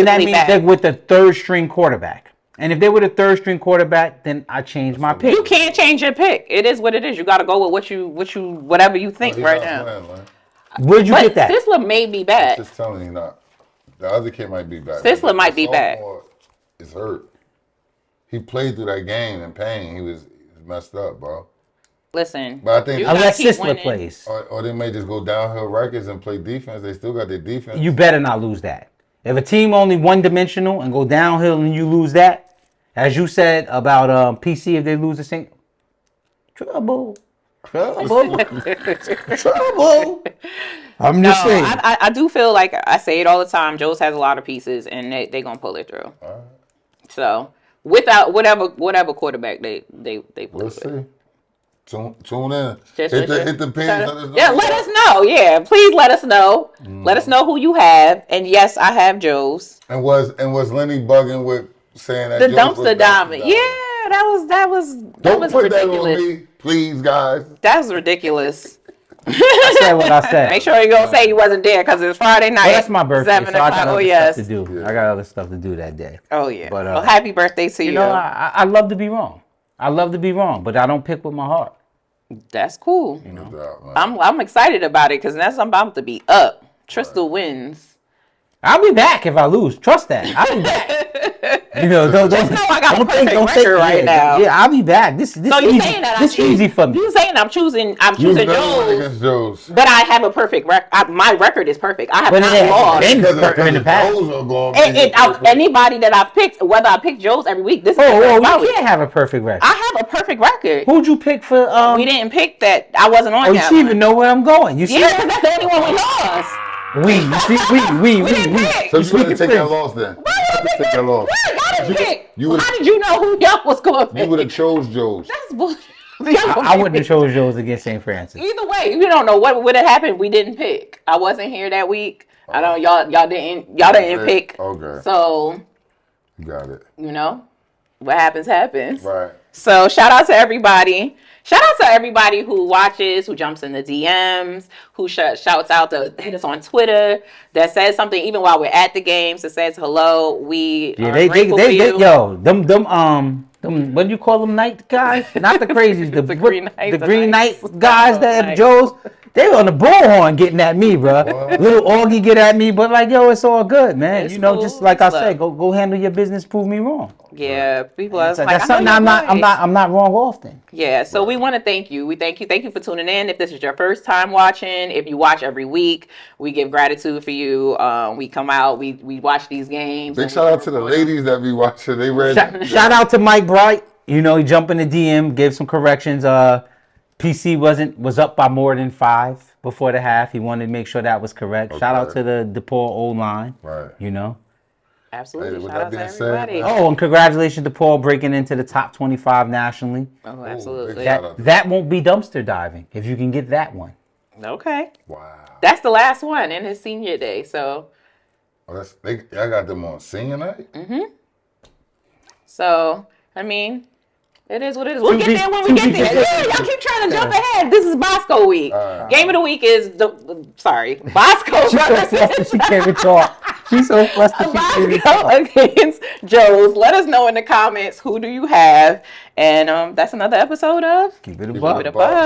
Speaker 1: that means they're with the third string quarterback. And if they were the third string quarterback, then I change my pick.
Speaker 3: You can't change your pick. It is what it is. You got to go with whatever you think right now.
Speaker 2: Playing,
Speaker 1: where'd you get that?
Speaker 3: Sisler may be back.
Speaker 2: I'm just telling you, not. The other kid might be back.
Speaker 3: Sisler might be back.
Speaker 2: It's hurt. He played through that game in pain. He was messed up, bro.
Speaker 3: Listen,
Speaker 2: but I think
Speaker 1: unless Sisler plays,
Speaker 2: or they may just go downhill records and play defense. They still got their defense.
Speaker 1: You better not lose that. If a team only one-dimensional and go downhill and you lose that, as you said about PC, if they lose the same trouble. I'm just saying.
Speaker 3: I do feel like I say it all the time. Joe's has a lot of pieces, and they gonna pull it through. Right. So without whatever quarterback they play
Speaker 2: Let's
Speaker 3: with.
Speaker 2: See. Tune in. Hit the pins.
Speaker 3: Yeah, let us know. Yeah, please let us know. Let us know who you have. And yes, I have Joe's.
Speaker 2: And was Lenny bugging with saying that
Speaker 3: the dumpster diamond? Yeah, that was
Speaker 2: Don't put
Speaker 3: ridiculous.
Speaker 2: That on me, please, guys.
Speaker 3: That's ridiculous.
Speaker 1: I said what I said.
Speaker 3: Make sure you gonna say you wasn't there because it's Friday night.
Speaker 1: Well, that's my birthday, so I got other stuff to do.
Speaker 2: Yeah.
Speaker 1: I got other stuff to do that day.
Speaker 3: Oh yeah.
Speaker 1: But
Speaker 3: well, happy birthday to you.
Speaker 1: You know, I love to be wrong. I love to be wrong, but I don't pick with my heart.
Speaker 3: That's cool.
Speaker 1: You know,
Speaker 3: I'm excited about it because that's I'm about to be up. Trista wins.
Speaker 1: I'll be back if I lose. Trust that. I'll be back. You know, don't
Speaker 3: I got a perfect record right now.
Speaker 1: Yeah, I'll be back. This
Speaker 3: so you
Speaker 1: easy.
Speaker 3: saying that
Speaker 1: this easy for me.
Speaker 3: You saying I'm choosing
Speaker 2: Joe's.
Speaker 3: But I have a perfect record. My record is perfect. I have not lost.
Speaker 1: In the past.
Speaker 3: Anybody that I picked, whether I pick Joe's every week, this is
Speaker 1: you can't have a perfect record.
Speaker 3: I have a perfect record.
Speaker 1: Who'd you pick for?
Speaker 3: We didn't pick that. I wasn't on that.
Speaker 1: You even know where I'm going. You see?
Speaker 3: Yeah, because that's the only one we lost.
Speaker 1: We.
Speaker 2: So you want to take that loss then? Take that loss.
Speaker 3: How did you know who y'all was going to pick?
Speaker 2: You would have chose Joe's.
Speaker 3: That's bullshit.
Speaker 1: I wouldn't have chose Joe's against St. Francis.
Speaker 3: Either way, you don't know what would have happened. We didn't pick. I wasn't here that week. I know y'all didn't pick.
Speaker 2: Okay.
Speaker 3: So
Speaker 2: got it.
Speaker 3: You know, what happens.
Speaker 2: Right.
Speaker 3: So shout out to everybody. Shout out to everybody who watches, who jumps in the DMs, who shouts out to hit us on Twitter, that says something even while we're at the games, that says hello. We are grateful for you.
Speaker 1: Them what do you call them, night guys? Not the crazies, the Green Knight guys that have Joe's. They were on the bullhorn getting at me, bro. Little Augie get at me, but like, yo, it's all good, man.
Speaker 3: It's
Speaker 1: you know,
Speaker 3: cool.
Speaker 1: just like I said, go handle your business, prove me wrong.
Speaker 3: Yeah, people are like,
Speaker 1: that's something I'm not wrong often.
Speaker 3: Yeah, so we want to thank you. We thank you for tuning in. If this is your first time watching, if you watch every week, we give gratitude for you. We come out, we watch these games.
Speaker 2: Big shout out to the ladies that be watching. They read.
Speaker 1: Shout out to Mike Bright. You know, he jumped in the DM, gave some corrections. PC was up by more than 5 before the half. He wanted to make sure that was correct. Okay. Shout out to the DePaul O-line.
Speaker 2: Right.
Speaker 1: You know.
Speaker 3: Absolutely. Shout out to everybody.
Speaker 1: And congratulations to Paul breaking into the top 25 nationally.
Speaker 3: Oh, absolutely.
Speaker 1: That won't be dumpster diving if you can get that one.
Speaker 3: Okay.
Speaker 2: Wow.
Speaker 3: That's the last one in his senior day. So.
Speaker 2: I got them on senior night.
Speaker 3: Mm-hmm. So I mean. It is what it is. We'll get there when we get there. Yeah, y'all keep trying to jump ahead. This is Bosco week. Game of the week is Bosco.
Speaker 1: She can't even talk. She's so flustered.
Speaker 3: Bosco against Joe's. Let us know in the comments who do you have, and that's another episode of
Speaker 1: Keep it a buck.